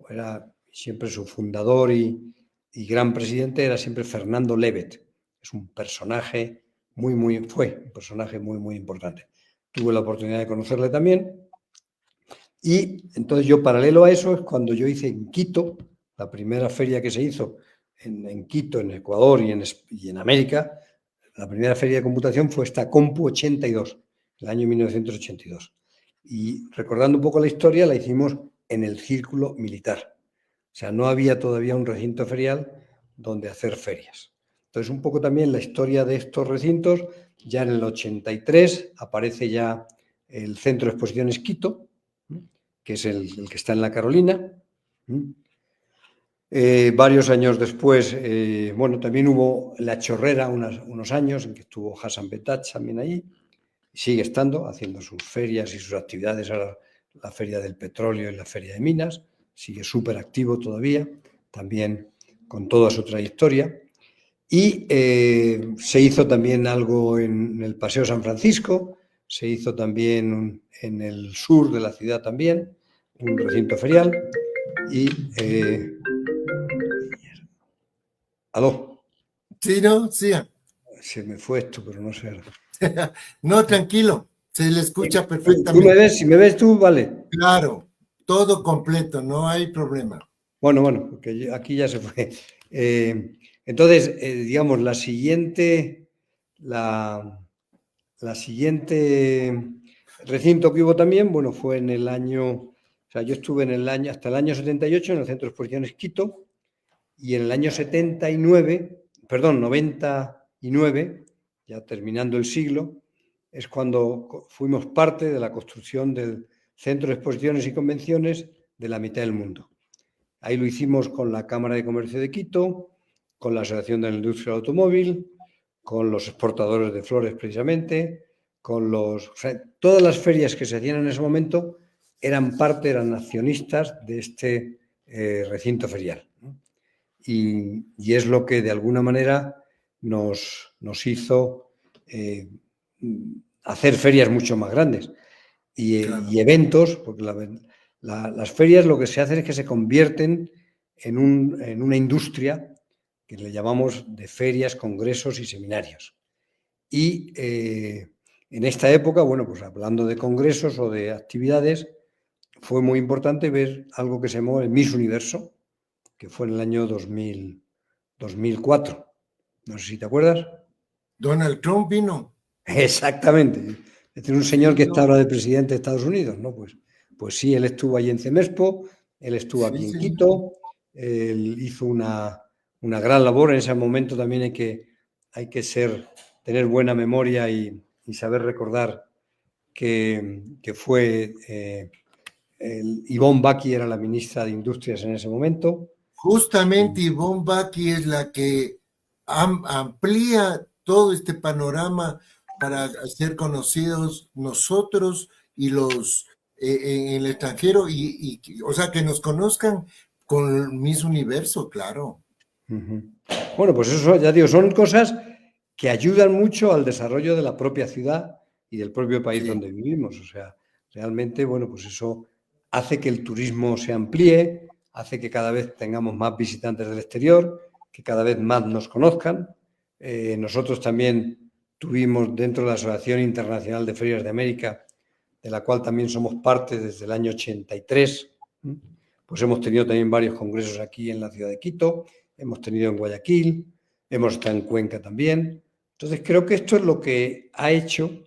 era siempre su fundador y gran presidente era siempre Fernando Levet. Es un personaje fue un personaje muy importante. Tuve la oportunidad de conocerle también. Y entonces yo, paralelo a eso, es cuando yo hice en Quito, la primera feria que se hizo en Quito, en Ecuador y en América, la primera feria de computación fue esta Compu 82, el año 1982. Y recordando un poco la historia, la hicimos en el Círculo Militar. O sea, no había todavía un recinto ferial donde hacer ferias. Entonces, un poco también la historia de estos recintos. Ya en el 83 aparece ya el Centro de Exposiciones Quito, que es el que está en la Carolina. Varios años después, bueno, también hubo La Chorrera unos años en que estuvo Hassan Betach también ahí. Sigue estando, haciendo sus ferias y sus actividades. Ahora la Feria del Petróleo y la Feria de Minas. Sigue súper activo todavía, también con toda su trayectoria. Y se hizo también algo en el Paseo San Francisco, se hizo también en el sur de la ciudad también, un recinto ferial. Y... ¿Aló? Sí, ¿no? Sí. Se me fue esto, pero no sé. No, tranquilo, se le escucha ¿Tú perfectamente. me ves? Si me ves tú, vale. Claro, todo completo, no hay problema. Bueno, porque aquí ya se fue. Entonces, digamos, la siguiente recinto que hubo también, bueno, fue en el año, o sea, yo estuve hasta el año 78 en el Centro de Exposiciones Quito, y en el año 99, ya terminando el siglo, es cuando fuimos parte de la construcción del Centro de Exposiciones y Convenciones de la mitad del mundo. Ahí lo hicimos con la Cámara de Comercio de Quito, con la Asociación de la Industria del Automóvil, con los exportadores de flores precisamente, todas las ferias que se hacían en ese momento eran accionistas de este recinto ferial. Y es lo que de alguna manera nos hizo hacer ferias mucho más grandes Claro. y eventos, porque las ferias lo que se hacen es que se convierten en una industria que le llamamos de ferias, congresos y seminarios. Y en esta época, bueno, pues hablando de congresos o de actividades, fue muy importante ver algo que se llamó el Miss Universo, que fue en el año 2004. No sé si te acuerdas. Donald Trump vino. Exactamente. Es decir, un señor que está ahora de presidente de Estados Unidos, ¿no? Pues sí, él estuvo ahí en Cemexpo, él estuvo aquí en Quito, él hizo una gran labor. En ese momento también hay que tener buena memoria y saber recordar que fue Yvonne Bacchi era la ministra de Industrias en ese momento. Justamente Yvonne Bacchi es la que amplía todo este panorama para ser conocidos nosotros y los en el extranjero, o sea, que nos conozcan con Miss Universo, claro. Bueno, pues eso, ya digo, son cosas que ayudan mucho al desarrollo de la propia ciudad y del propio país donde vivimos. O sea, realmente, bueno, pues eso hace que el turismo se amplíe, hace que cada vez tengamos más visitantes del exterior, que cada vez más nos conozcan. Nosotros también tuvimos dentro de la Asociación Internacional de Ferias de América, de la cual también somos parte desde el año 83, pues hemos tenido también varios congresos aquí en la ciudad de Quito, hemos tenido en Guayaquil, hemos estado en Cuenca también. Entonces creo que esto es lo que ha hecho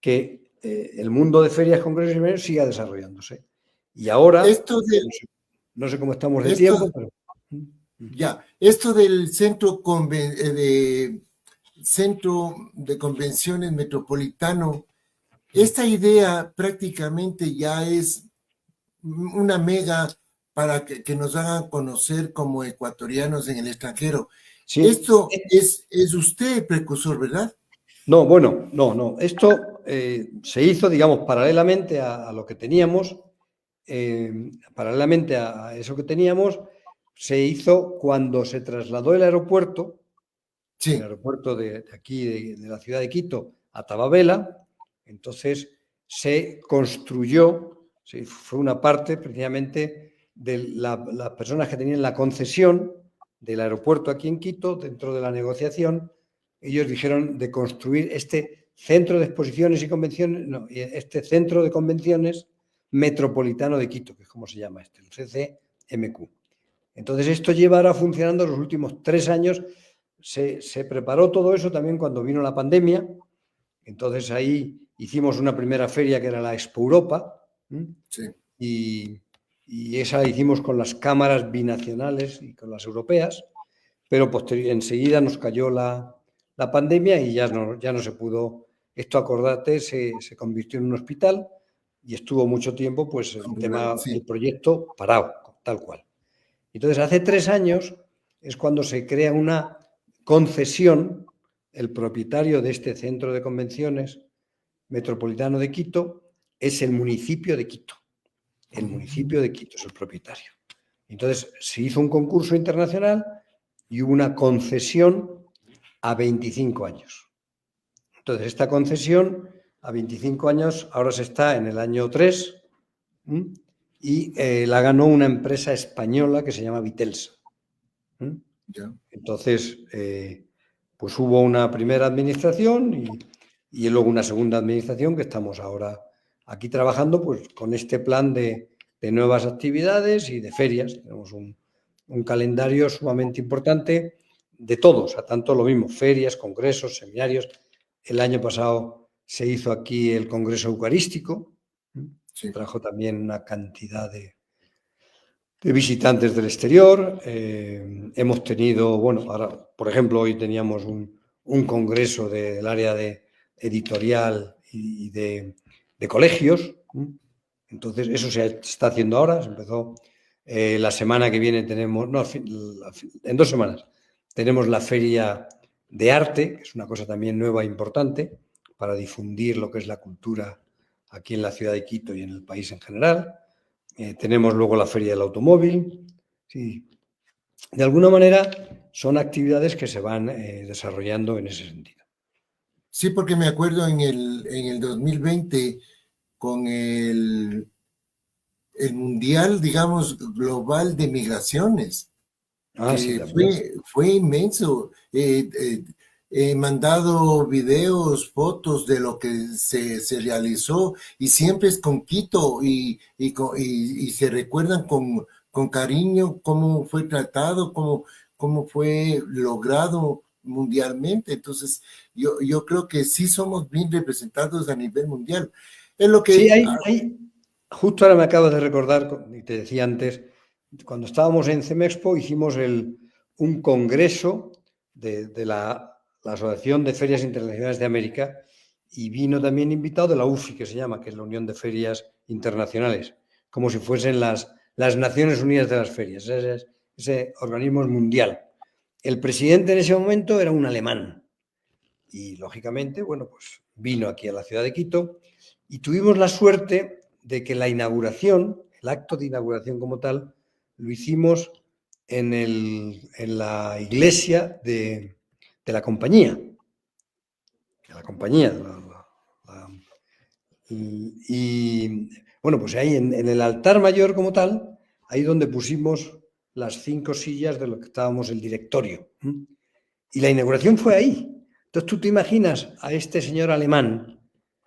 que el mundo de ferias, congresos y eventos siga desarrollándose. Y ahora, no sé cómo estamos de tiempo, pero... Ya, esto del Centro de Convenciones Metropolitano, esta idea prácticamente ya es una mega para que nos hagan conocer como ecuatorianos en el extranjero. Sí. Esto es usted el precursor, ¿verdad? No, bueno, no. Esto se hizo, digamos, paralelamente a lo que teníamos, paralelamente a eso que teníamos, se hizo cuando se trasladó el aeropuerto, sí. El aeropuerto de aquí, de la ciudad de Quito, a Tababela. Entonces se construyó, fue una parte precisamente de las personas que tenían la concesión del aeropuerto aquí en Quito, dentro de la negociación, ellos dijeron de construir este centro de exposiciones y convenciones, este centro de convenciones metropolitano de Quito, que es como se llama el CCMQ. Entonces esto lleva ahora funcionando los últimos 3 años. Se preparó todo eso también cuando vino la pandemia. Entonces ahí hicimos una primera feria que era la Expo Europa. Sí. Y esa hicimos con las cámaras binacionales y con las europeas. pero enseguida nos cayó la pandemia y ya no se pudo. Esto, acordate, se convirtió en un hospital y estuvo mucho tiempo pues el proyecto parado, tal cual. Entonces, hace 3 años es cuando se crea una concesión. El propietario de este centro de convenciones metropolitano de Quito es el municipio de Quito. El municipio de Quito es el propietario. Entonces, se hizo un concurso internacional y hubo una concesión a 25 años. Entonces, esta concesión a 25 años ahora se está en el año 3 y la ganó una empresa española que se llama Vitelsa. Entonces, pues hubo una primera administración y luego una segunda administración que estamos ahora aquí trabajando pues con este plan de nuevas actividades y de ferias. Tenemos un calendario sumamente importante de todos, tanto lo mismo, ferias, congresos, seminarios. El año pasado se hizo aquí el Congreso Eucarístico, trajo también una cantidad de visitantes del exterior. Hemos tenido, bueno, ahora, por ejemplo, hoy teníamos un congreso del área de editorial y de colegios. Entonces, eso se está haciendo ahora. Se empezó la semana que viene, en 2 semanas, tenemos la Feria de Arte, que es una cosa también nueva e importante para difundir lo que es la cultura aquí en la ciudad de Quito y en el país en general. Tenemos luego la Feria del Automóvil. Sí. De alguna manera son actividades que se van desarrollando en ese sentido. Sí, porque me acuerdo en el 2020 con el Mundial, digamos, global de migraciones. Sí, fue inmenso. He mandado videos, fotos de lo que se realizó y siempre es con Quito y se recuerdan con cariño cómo fue tratado, cómo fue logrado mundialmente. Entonces, yo creo que sí somos bien representados a nivel mundial. Es lo que... Sí, justo ahora me acabo de recordar, y te decía antes, cuando estábamos en CEMEXPO hicimos un congreso de la Asociación de Ferias Internacionales de América y vino también invitado de la UFI, que se llama, que es la Unión de Ferias Internacionales, como si fuesen las Naciones Unidas de las Ferias, ese organismo mundial. El presidente en ese momento era un alemán y, lógicamente, bueno, pues vino aquí a la ciudad de Quito y tuvimos la suerte de que la inauguración, el acto de inauguración como tal, lo hicimos en la iglesia de la compañía. Y bueno, pues ahí en el altar mayor como tal, ahí donde pusimos las 5 sillas de lo que estábamos el directorio. Y la inauguración fue ahí. Entonces tú te imaginas a este señor alemán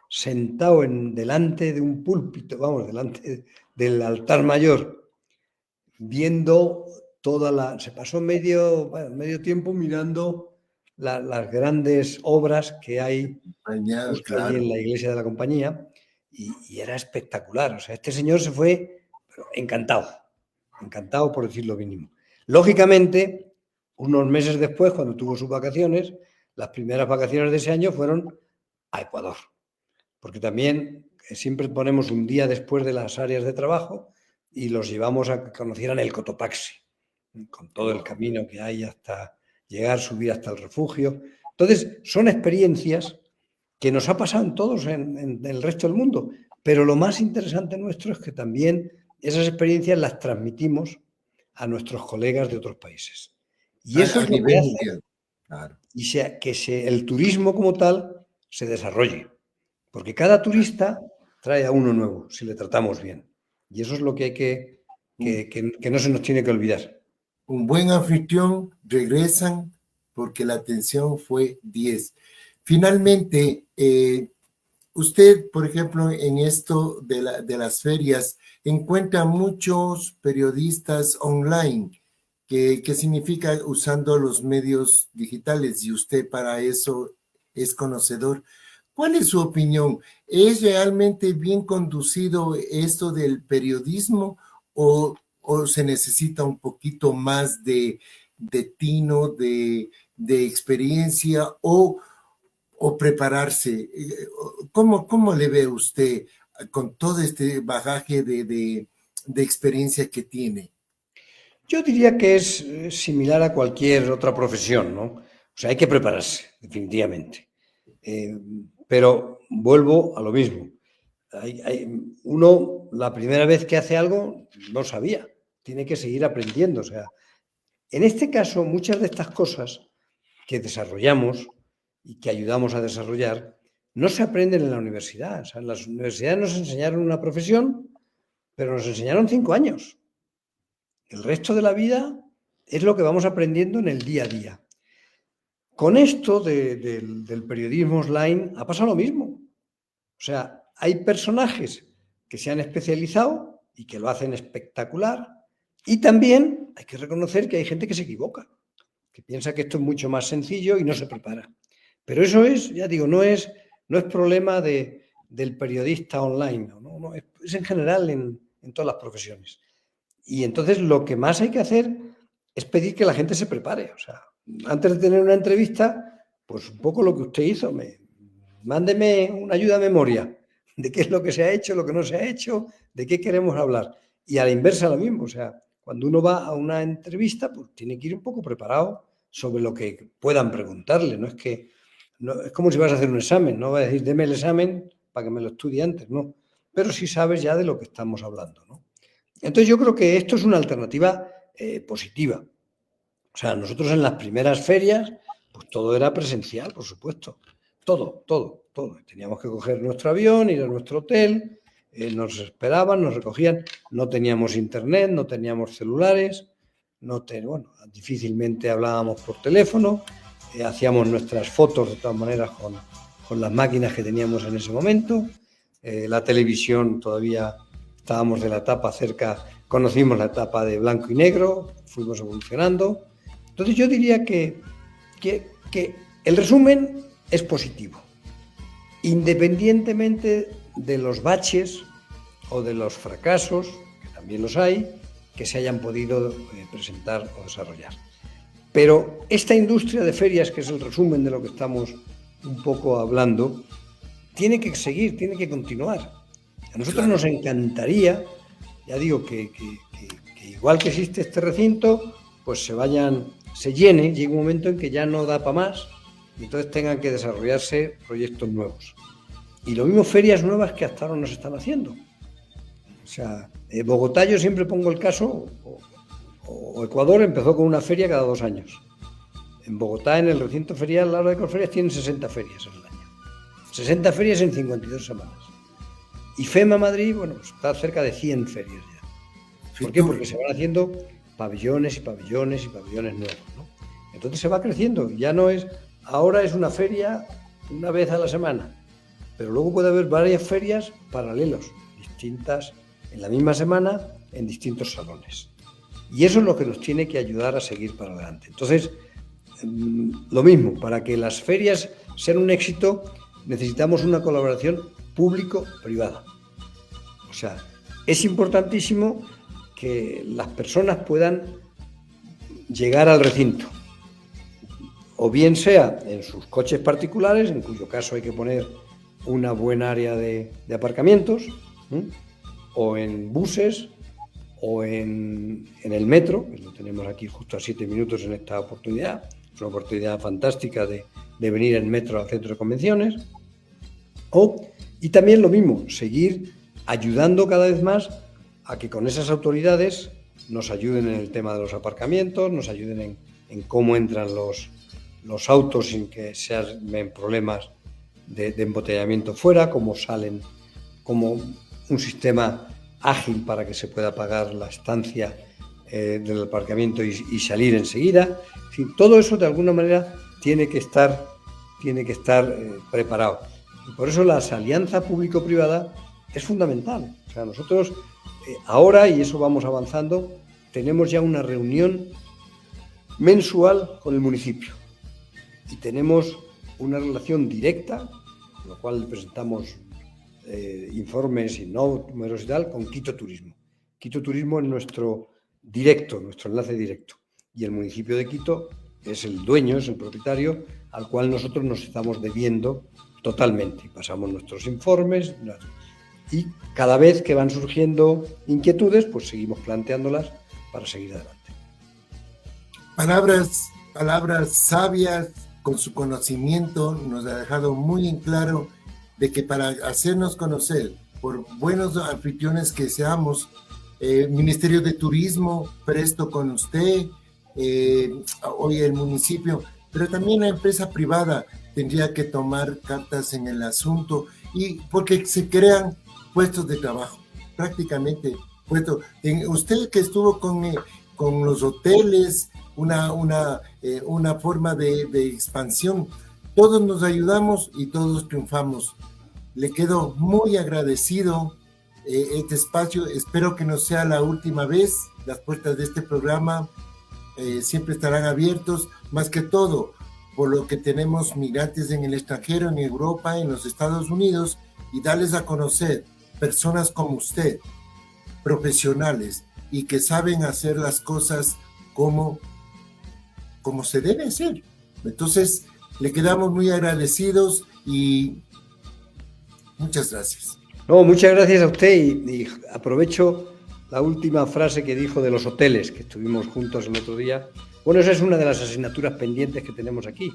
sentado delante de un púlpito, delante del altar mayor, viendo se pasó medio tiempo mirando las grandes obras que hay justo allí en la iglesia de la compañía y era espectacular. O sea, este señor se fue encantado por decir lo mínimo. Lógicamente, unos meses después, cuando tuvo sus vacaciones, las primeras vacaciones de ese año fueron a Ecuador, porque también siempre ponemos un día después de las áreas de trabajo y los llevamos a que conocieran el Cotopaxi, con todo el camino que hay hasta llegar, subir hasta el refugio. Entonces, son experiencias que nos ha pasado en todos en el resto del mundo, pero lo más interesante nuestro es que también esas experiencias las transmitimos a nuestros colegas de otros países. Y eso es lo que hace que el turismo como tal se desarrolle, porque cada turista trae a uno nuevo si le tratamos bien. Y eso es lo que hay que no se nos tiene que olvidar. Un buen anfitrión, regresan porque la atención fue 10. Finalmente, usted, por ejemplo, en esto de las ferias, encuentra muchos periodistas online. ¿Qué significa usando los medios digitales? Y usted para eso es conocedor. ¿Cuál es su opinión? ¿Es realmente bien conducido esto del periodismo o se necesita un poquito más de tino, de experiencia o prepararse. ¿Cómo le ve usted con todo este bagaje de experiencia que tiene? Yo diría que es similar a cualquier otra profesión, ¿no? O sea, hay que prepararse, definitivamente. Pero vuelvo a lo mismo. Uno, la primera vez que hace algo, no sabía. Tiene que seguir aprendiendo. O sea, en este caso, muchas de estas cosas que desarrollamos y que ayudamos a desarrollar no se aprenden en la universidad. O sea, en las universidades nos enseñaron una profesión, pero nos enseñaron 5 años. El resto de la vida es lo que vamos aprendiendo en el día a día. Con esto del periodismo online ha pasado lo mismo. O sea, hay personajes que se han especializado y que lo hacen espectacular, y también hay que reconocer que hay gente que se equivoca, que piensa que esto es mucho más sencillo y no se prepara. Pero eso es, ya digo, no es problema del periodista online, no, es en general en todas las profesiones. Y entonces lo que más hay que hacer es pedir que la gente se prepare. O sea, antes de tener una entrevista, pues un poco lo que usted hizo, mándeme una ayuda a memoria de qué es lo que se ha hecho, lo que no se ha hecho, de qué queremos hablar. Y a la inversa lo mismo. O sea, cuando uno va a una entrevista, pues tiene que ir un poco preparado sobre lo que puedan preguntarle. No es como si vas a hacer un examen, no vas a decir, deme el examen para que me lo estudie antes, no. Pero sí sabes ya de lo que estamos hablando, ¿no? Entonces yo creo que esto es una alternativa positiva. O sea, nosotros en las primeras ferias, pues todo era presencial, por supuesto. Todo. Teníamos que coger nuestro avión, ir a nuestro hotel, nos esperaban, nos recogían. No teníamos internet, no teníamos celulares, difícilmente hablábamos por teléfono, hacíamos nuestras fotos de todas maneras con las máquinas que teníamos en ese momento. La televisión todavía estábamos de la etapa conocimos la etapa de blanco y negro, fuimos evolucionando. Entonces yo diría que el resumen es positivo, independientemente de los baches o de los fracasos, que también los hay, que se hayan podido presentar o desarrollar. Pero esta industria de ferias, que es el resumen de lo que estamos un poco hablando, tiene que seguir, tiene que continuar. A nosotros nos encantaría, ya digo, que igual que existe este recinto, pues se llene, llega un momento en que ya no da para más y entonces tengan que desarrollarse proyectos nuevos. Y lo mismo ferias nuevas que hasta ahora no se están haciendo. O sea, Bogotá, yo siempre pongo el caso, o Ecuador empezó con una feria cada 2 años. En Bogotá, en el recinto ferial, la hora de Ecoferias, tienen 60 ferias en el año. 60 ferias en 52 semanas. Y FEMA Madrid, bueno, está cerca de 100 ferias ya. ¿Por qué? Porque se van haciendo pabellones y pabellones y pabellones nuevos, ¿no? Entonces se va creciendo. Ya no es, ahora es una feria una vez a la semana, pero luego puede haber varias ferias paralelos, distintas, en la misma semana, en distintos salones. Y eso es lo que nos tiene que ayudar a seguir para adelante. Entonces, lo mismo, para que las ferias sean un éxito, necesitamos una colaboración público-privada. O sea, es importantísimo que las personas puedan llegar al recinto, o bien sea en sus coches particulares, en cuyo caso hay que poner una buena área de aparcamientos, o en buses, o en el metro, que lo tenemos aquí justo a 7 minutos en esta oportunidad. Es una oportunidad fantástica de venir en metro al centro de convenciones. Y también lo mismo, seguir ayudando cada vez más a que con esas autoridades nos ayuden en el tema de los aparcamientos, nos ayuden en cómo entran los autos sin que se armen problemas de embotellamiento fuera, cómo salen, como un sistema ágil para que se pueda pagar la estancia del aparcamiento y salir enseguida. En fin, todo eso de alguna manera tiene que estar preparado. Y por eso la alianza público-privada es fundamental. O sea, nosotros ahora, y eso vamos avanzando, tenemos ya una reunión mensual con el municipio y tenemos una relación directa, con lo cual presentamos informes y números y tal, con Quito Turismo. Quito Turismo es nuestro enlace directo. y el municipio de Quito es el dueño, es el propietario, al cual nosotros nos estamos debiendo totalmente. Pasamos nuestros informes y cada vez que van surgiendo inquietudes, pues seguimos planteándolas para seguir adelante. Palabras sabias, con su conocimiento, nos ha dejado muy en claro de que para hacernos conocer, por buenos anfitriones que seamos, Ministerio de Turismo, presto con usted, hoy el municipio, pero también la empresa privada tendría que tomar cartas en el asunto, y porque se crean puestos de trabajo, prácticamente puestos. Usted que estuvo con los hoteles, una forma de expansión, todos nos ayudamos y todos triunfamos. Le quedo muy agradecido este espacio, espero que no sea la última vez. Las puertas de este programa siempre estarán abiertos, más que todo por lo que tenemos migrantes en el extranjero, en Europa, en los Estados Unidos, y darles a conocer personas como usted, profesionales, y que saben hacer las cosas como se debe hacer. Entonces, le quedamos muy agradecidos y muchas gracias. No, muchas gracias a usted y aprovecho la última frase que dijo de los hoteles, que estuvimos juntos el otro día. Bueno, esa es una de las asignaturas pendientes que tenemos aquí.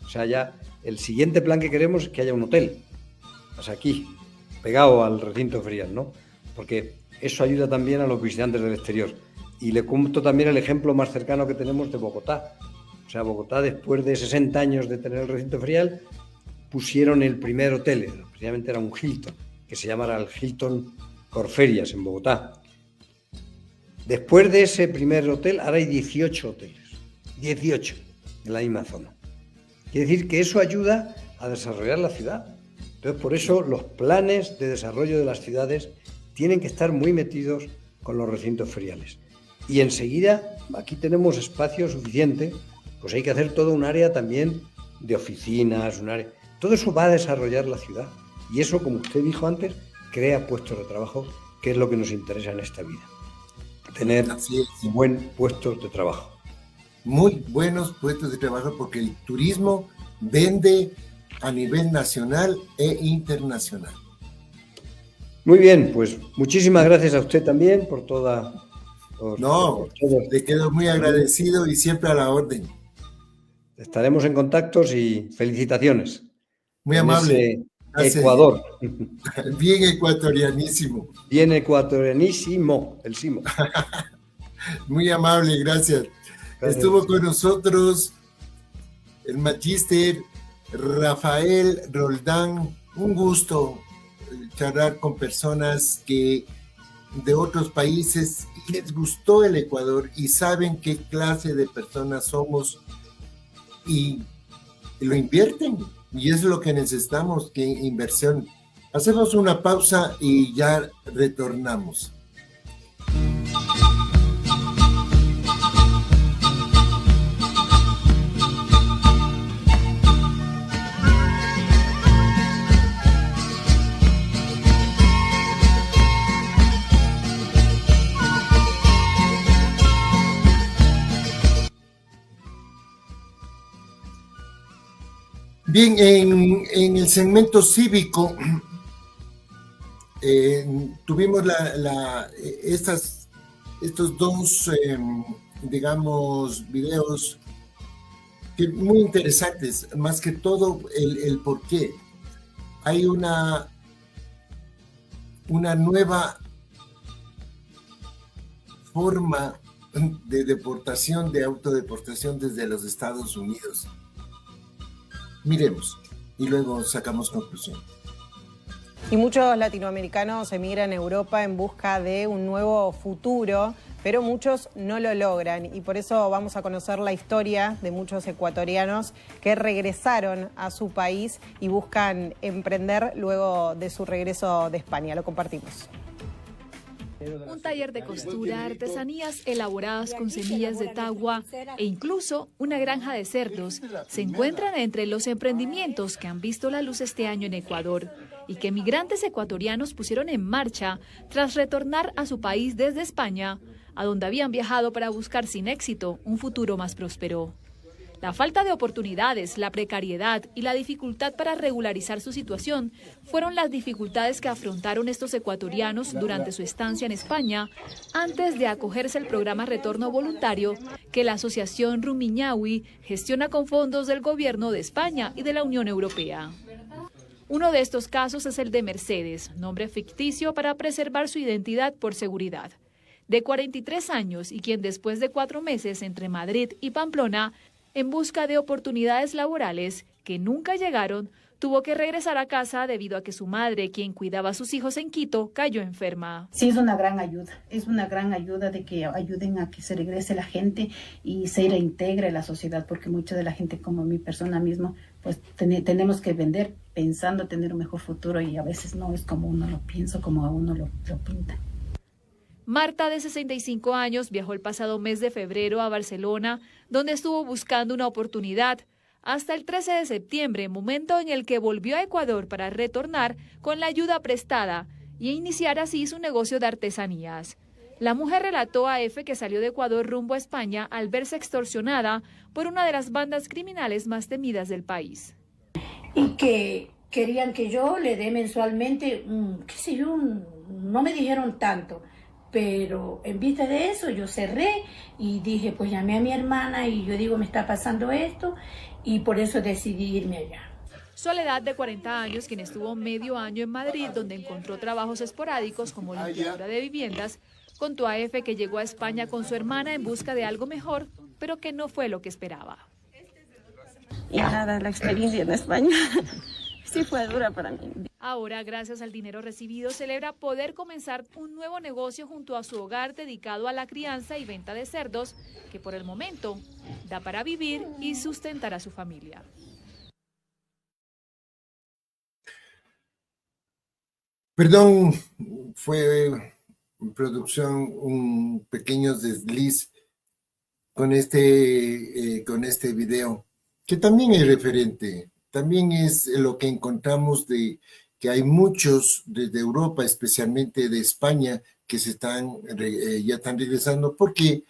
O sea, ya el siguiente plan que queremos es que haya un hotel, o sea, aquí, pegado al recinto ferial, ¿no? Porque eso ayuda también a los visitantes del exterior. Y le cuento también el ejemplo más cercano que tenemos de Bogotá. O sea, Bogotá, después de 60 años de tener el recinto ferial, pusieron el primer hotel, precisamente era un Hilton, que se llamara el Hilton Corferias en Bogotá. Después de ese primer hotel, ahora hay 18 hoteles, 18 en la misma zona. Quiere decir que eso ayuda a desarrollar la ciudad. Entonces, por eso los planes de desarrollo de las ciudades tienen que estar muy metidos con los recintos feriales. Y enseguida, aquí tenemos espacio suficiente, pues hay que hacer todo un área también de oficinas, un área. Todo eso va a desarrollar la ciudad. Y eso, como usted dijo antes, crea puestos de trabajo, que es lo que nos interesa en esta vida. Tener buen puestos de trabajo. Muy buenos puestos de trabajo, porque el turismo vende a nivel nacional e internacional. Muy bien, pues muchísimas gracias a usted también por toda... le quedo muy agradecido y siempre a la orden. Estaremos en contactos y felicitaciones. Muy amable. Ecuador. Bien ecuatorianísimo. Bien ecuatorianísimo, el simo. Muy amable, gracias. Estuvo con nosotros el magíster Rafael Roldán. Un gusto charlar con personas que de otros países les gustó el Ecuador y saben qué clase de personas somos y lo invierten. Y es lo que necesitamos, que inversión. Hacemos una pausa y ya retornamos. Bien, en el segmento cívico tuvimos estos dos, digamos, videos muy interesantes, más que todo el por qué. Hay una nueva forma de deportación, de autodeportación desde los Estados Unidos. Miremos y luego sacamos conclusión. Y muchos latinoamericanos emigran a Europa en busca de un nuevo futuro, pero muchos no lo logran. Y por eso vamos a conocer la historia de muchos ecuatorianos que regresaron a su país y buscan emprender luego de su regreso de España. Lo compartimos. Un taller de costura, artesanías elaboradas con semillas de tagua e incluso una granja de cerdos se encuentran entre los emprendimientos que han visto la luz este año en Ecuador y que migrantes ecuatorianos pusieron en marcha tras retornar a su país desde España a donde habían viajado para buscar sin éxito un futuro más próspero. La falta de oportunidades, la precariedad y la dificultad para regularizar su situación fueron las dificultades que afrontaron estos ecuatorianos durante su estancia en España antes de acogerse al programa Retorno Voluntario que la Asociación Rumiñahui gestiona con fondos del Gobierno de España y de la Unión Europea. Uno de estos casos es el de Mercedes, nombre ficticio para preservar su identidad por seguridad. De 43 años y quien después de 4 meses entre Madrid y Pamplona, en busca de oportunidades laborales que nunca llegaron, tuvo que regresar a casa debido a que su madre, quien cuidaba a sus hijos en Quito, cayó enferma. Sí, es una gran ayuda de que ayuden a que se regrese la gente y se reintegre la sociedad, porque mucha de la gente, como mi persona misma, pues tenemos que vender pensando tener un mejor futuro y a veces no es como uno lo piensa, como a uno lo pinta. Marta, de 65 años, viajó el pasado mes de febrero a Barcelona, donde estuvo buscando una oportunidad, hasta el 13 de septiembre, momento en el que volvió a Ecuador para retornar con la ayuda prestada y iniciar así su negocio de artesanías. La mujer relató a EFE que salió de Ecuador rumbo a España al verse extorsionada por una de las bandas criminales más temidas del país. Y que querían que yo le dé mensualmente, no me dijeron tanto. Pero en vista de eso yo cerré y dije, pues llamé a mi hermana y yo digo, me está pasando esto y por eso decidí irme allá. Soledad, de 40 años, quien estuvo medio año en Madrid, donde encontró trabajos esporádicos como limpiadora de viviendas, contó a EFE que llegó a España con su hermana en busca de algo mejor, pero que no fue lo que esperaba. Y nada, la experiencia en España sí fue dura para mí. Ahora, gracias al dinero recibido, celebra poder comenzar un nuevo negocio junto a su hogar dedicado a la crianza y venta de cerdos, que por el momento da para vivir y sustentar a su familia. Perdón, fue producción un pequeño desliz con este video, que también es referente. También es lo que encontramos de que hay muchos desde Europa, especialmente de España, que ya están regresando porque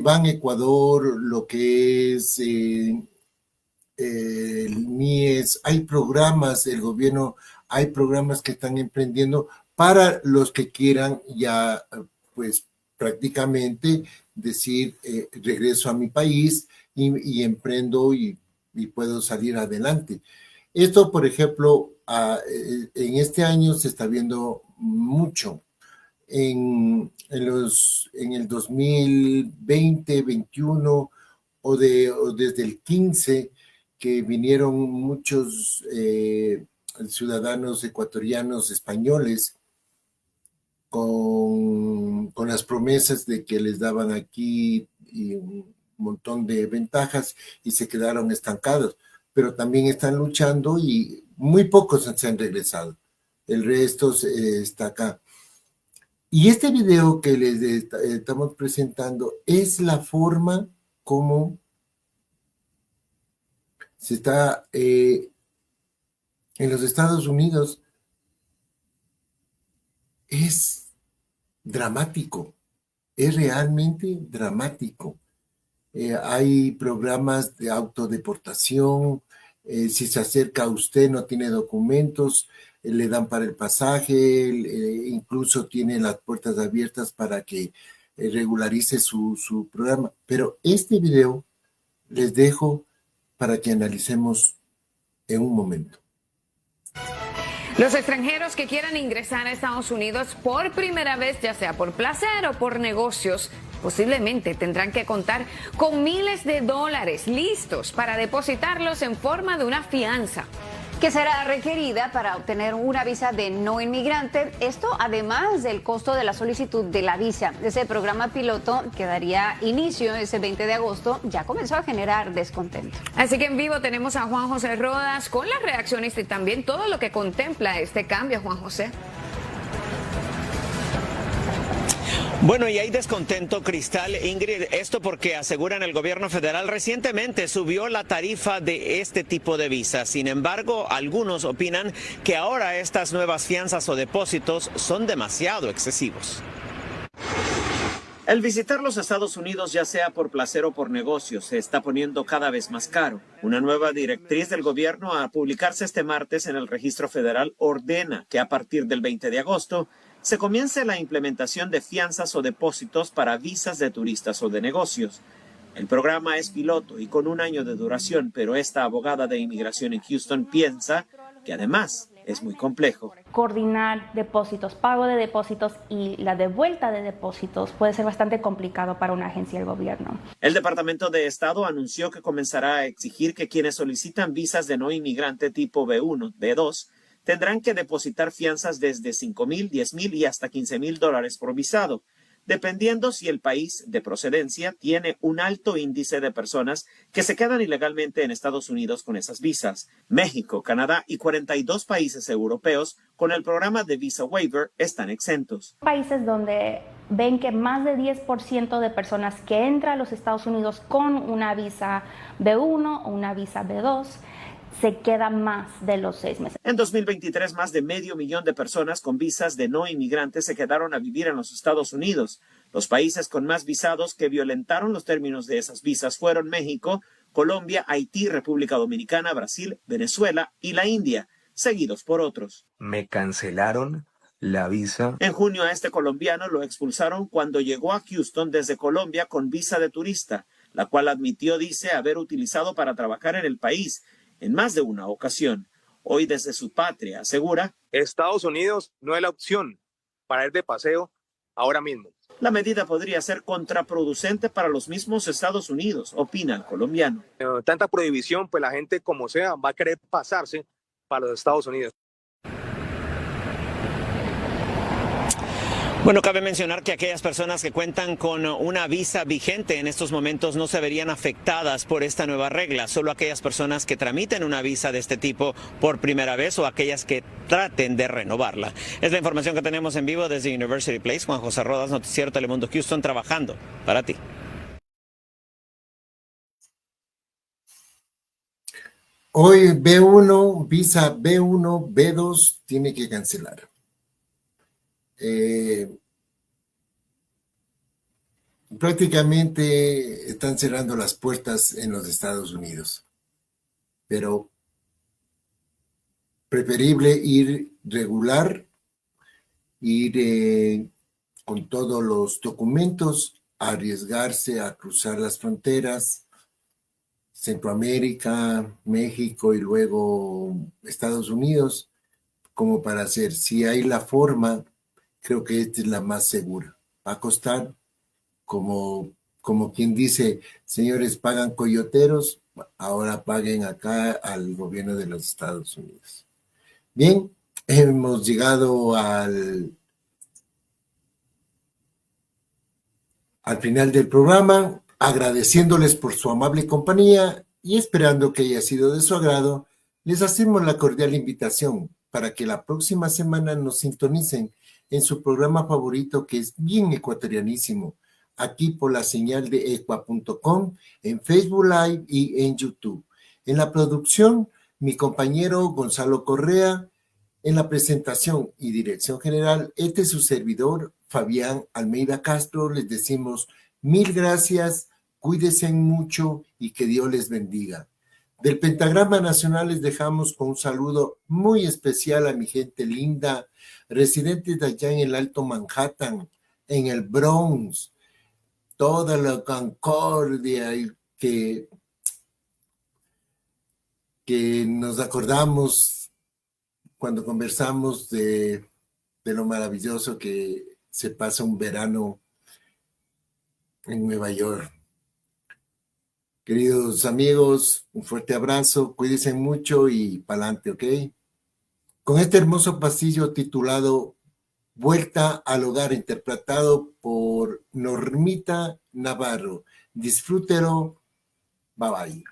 van a Ecuador, lo que es el MIES, hay programas del gobierno, hay programas que están emprendiendo para los que quieran ya, pues prácticamente decir, regreso a mi país y emprendo y puedo salir adelante. Esto, por ejemplo, en este año se está viendo mucho. En el 2020, 21 o desde el 15, que vinieron muchos ciudadanos ecuatorianos españoles con las promesas de que les daban aquí y un montón de ventajas y se quedaron estancados, pero también están luchando y muy pocos se han regresado. El resto está acá. Y este video que les estamos presentando es la forma como se está en los Estados Unidos. Es dramático, es realmente dramático. Hay programas de autodeportación. Si se acerca a usted, no tiene documentos, le dan para el pasaje, incluso tiene las puertas abiertas para que regularice su programa. Pero este video les dejo para que analicemos en un momento. Los extranjeros que quieran ingresar a Estados Unidos por primera vez, ya sea por placer o por negocios, posiblemente tendrán que contar con miles de dólares listos para depositarlos en forma de una fianza, que será requerida para obtener una visa de no inmigrante. Esto además del costo de la solicitud de la visa. Ese programa piloto que daría inicio ese 20 de agosto ya comenzó a generar descontento. Así que en vivo tenemos a Juan José Rodas con las reacciones y también todo lo que contempla este cambio, Juan José. Bueno, y hay descontento, Cristal, Ingrid, esto porque aseguran el gobierno federal recientemente subió la tarifa de este tipo de visas. Sin embargo, algunos opinan que ahora estas nuevas fianzas o depósitos son demasiado excesivos. El visitar los Estados Unidos, ya sea por placer o por negocios, se está poniendo cada vez más caro. Una nueva directriz del gobierno a publicarse este martes en el Registro Federal ordena que a partir del 20 de agosto se comience la implementación de fianzas o depósitos para visas de turistas o de negocios. El programa es piloto y con 1 año de duración, pero esta abogada de inmigración en Houston piensa que además es muy complejo. Coordinar depósitos, pago de depósitos y la devuelta de depósitos puede ser bastante complicado para una agencia del gobierno. El Departamento de Estado anunció que comenzará a exigir que quienes solicitan visas de no inmigrante tipo B1, B2, tendrán que depositar fianzas desde $5,000, $10,000 y hasta $15,000 por visado, dependiendo si el país de procedencia tiene un alto índice de personas que se quedan ilegalmente en Estados Unidos con esas visas. México, Canadá y 42 países europeos con el programa de Visa Waiver están exentos. Países donde ven que más de 10% de personas que entran a los Estados Unidos con una visa B1 o una visa B2 se quedan más de los 6 meses. En 2023, más de 500,000 de personas con visas de no inmigrantes se quedaron a vivir en los Estados Unidos. Los países con más visados que violentaron los términos de esas visas fueron México, Colombia, Haití, República Dominicana, Brasil, Venezuela y la India, seguidos por otros. Me cancelaron la visa. En junio a este colombiano lo expulsaron cuando llegó a Houston desde Colombia con visa de turista, la cual admitió, dice, haber utilizado para trabajar en el país en más de una ocasión. Hoy desde su patria asegura: Estados Unidos no es la opción para ir de paseo ahora mismo. La medida podría ser contraproducente para los mismos Estados Unidos, opina el colombiano. Tanta prohibición, pues la gente como sea va a querer pasarse para los Estados Unidos. Bueno, cabe mencionar que aquellas personas que cuentan con una visa vigente en estos momentos no se verían afectadas por esta nueva regla. Solo aquellas personas que tramiten una visa de este tipo por primera vez o aquellas que traten de renovarla. Es la información que tenemos en vivo desde University Place. Juan José Rodas, Noticiero Telemundo Houston, trabajando para ti. Hoy B1, visa B1, B2 tiene que cancelar. Prácticamente están cerrando las puertas en los Estados Unidos, pero preferible ir regular, ir con todos los documentos, arriesgarse a cruzar las fronteras, Centroamérica, México y luego Estados Unidos, como para hacer, si hay la forma. Creo que esta es la más segura. Va a costar, como quien dice, señores, pagan coyoteros, ahora paguen acá al gobierno de los Estados Unidos. Bien, hemos llegado al final del programa, agradeciéndoles por su amable compañía y esperando que haya sido de su agrado, les hacemos la cordial invitación para que la próxima semana nos sintonicen en su programa favorito, que es bien ecuatorianísimo, aquí por la señal de ecua.com, en Facebook Live y en YouTube. En la producción, mi compañero Gonzalo Correa. En la presentación y dirección general, este es su servidor, Fabián Almeida Castro. Les decimos 1000 gracias, cuídense mucho y que Dios les bendiga. Del Pentagrama Nacional les dejamos con un saludo muy especial a mi gente linda, residentes de allá en el Alto Manhattan, en el Bronx, toda la concordia que nos acordamos cuando conversamos de lo maravilloso que se pasa un verano en Nueva York. Queridos amigos, un fuerte abrazo, cuídense mucho y pa'lante, ¿ok? Con este hermoso pasillo titulado Vuelta al Hogar, interpretado por Normita Navarro. Disfrútelo. Bye bye.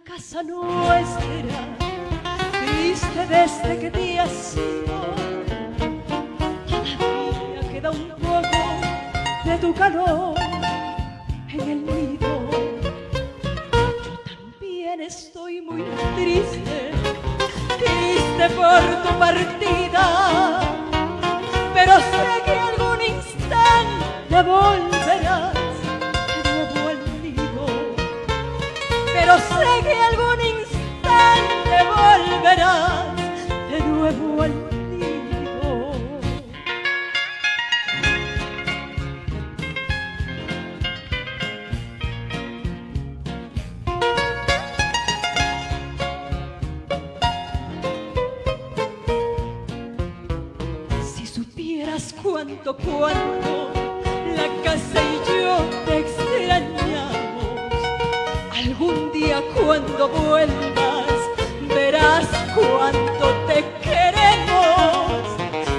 Casa nuestra, triste desde que te has ido. de tu calor en el nido. Yo también estoy muy triste, triste por tu partida, pero sé que algún instante volverás de nuevo al nido, pero sé que algún instante volverás de nuevo al nido. Cuando la casa y yo te extrañamos, algún día cuando vuelvas verás cuánto te queremos.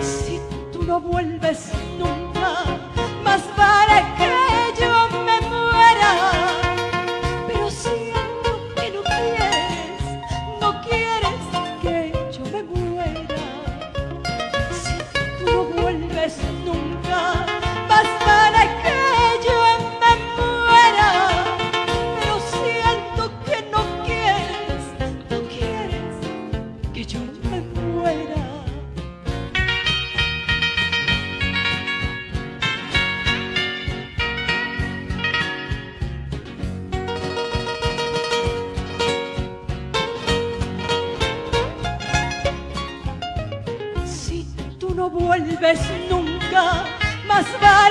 Si tú no vuelves nunca, más vale que yo me muera. Pero siento que no quieres que yo me muera. Si tú no vuelves nunca, más vale que yo me muera. Pero siento que no quieres que yo me muera. Si tú no vuelves nunca, más vale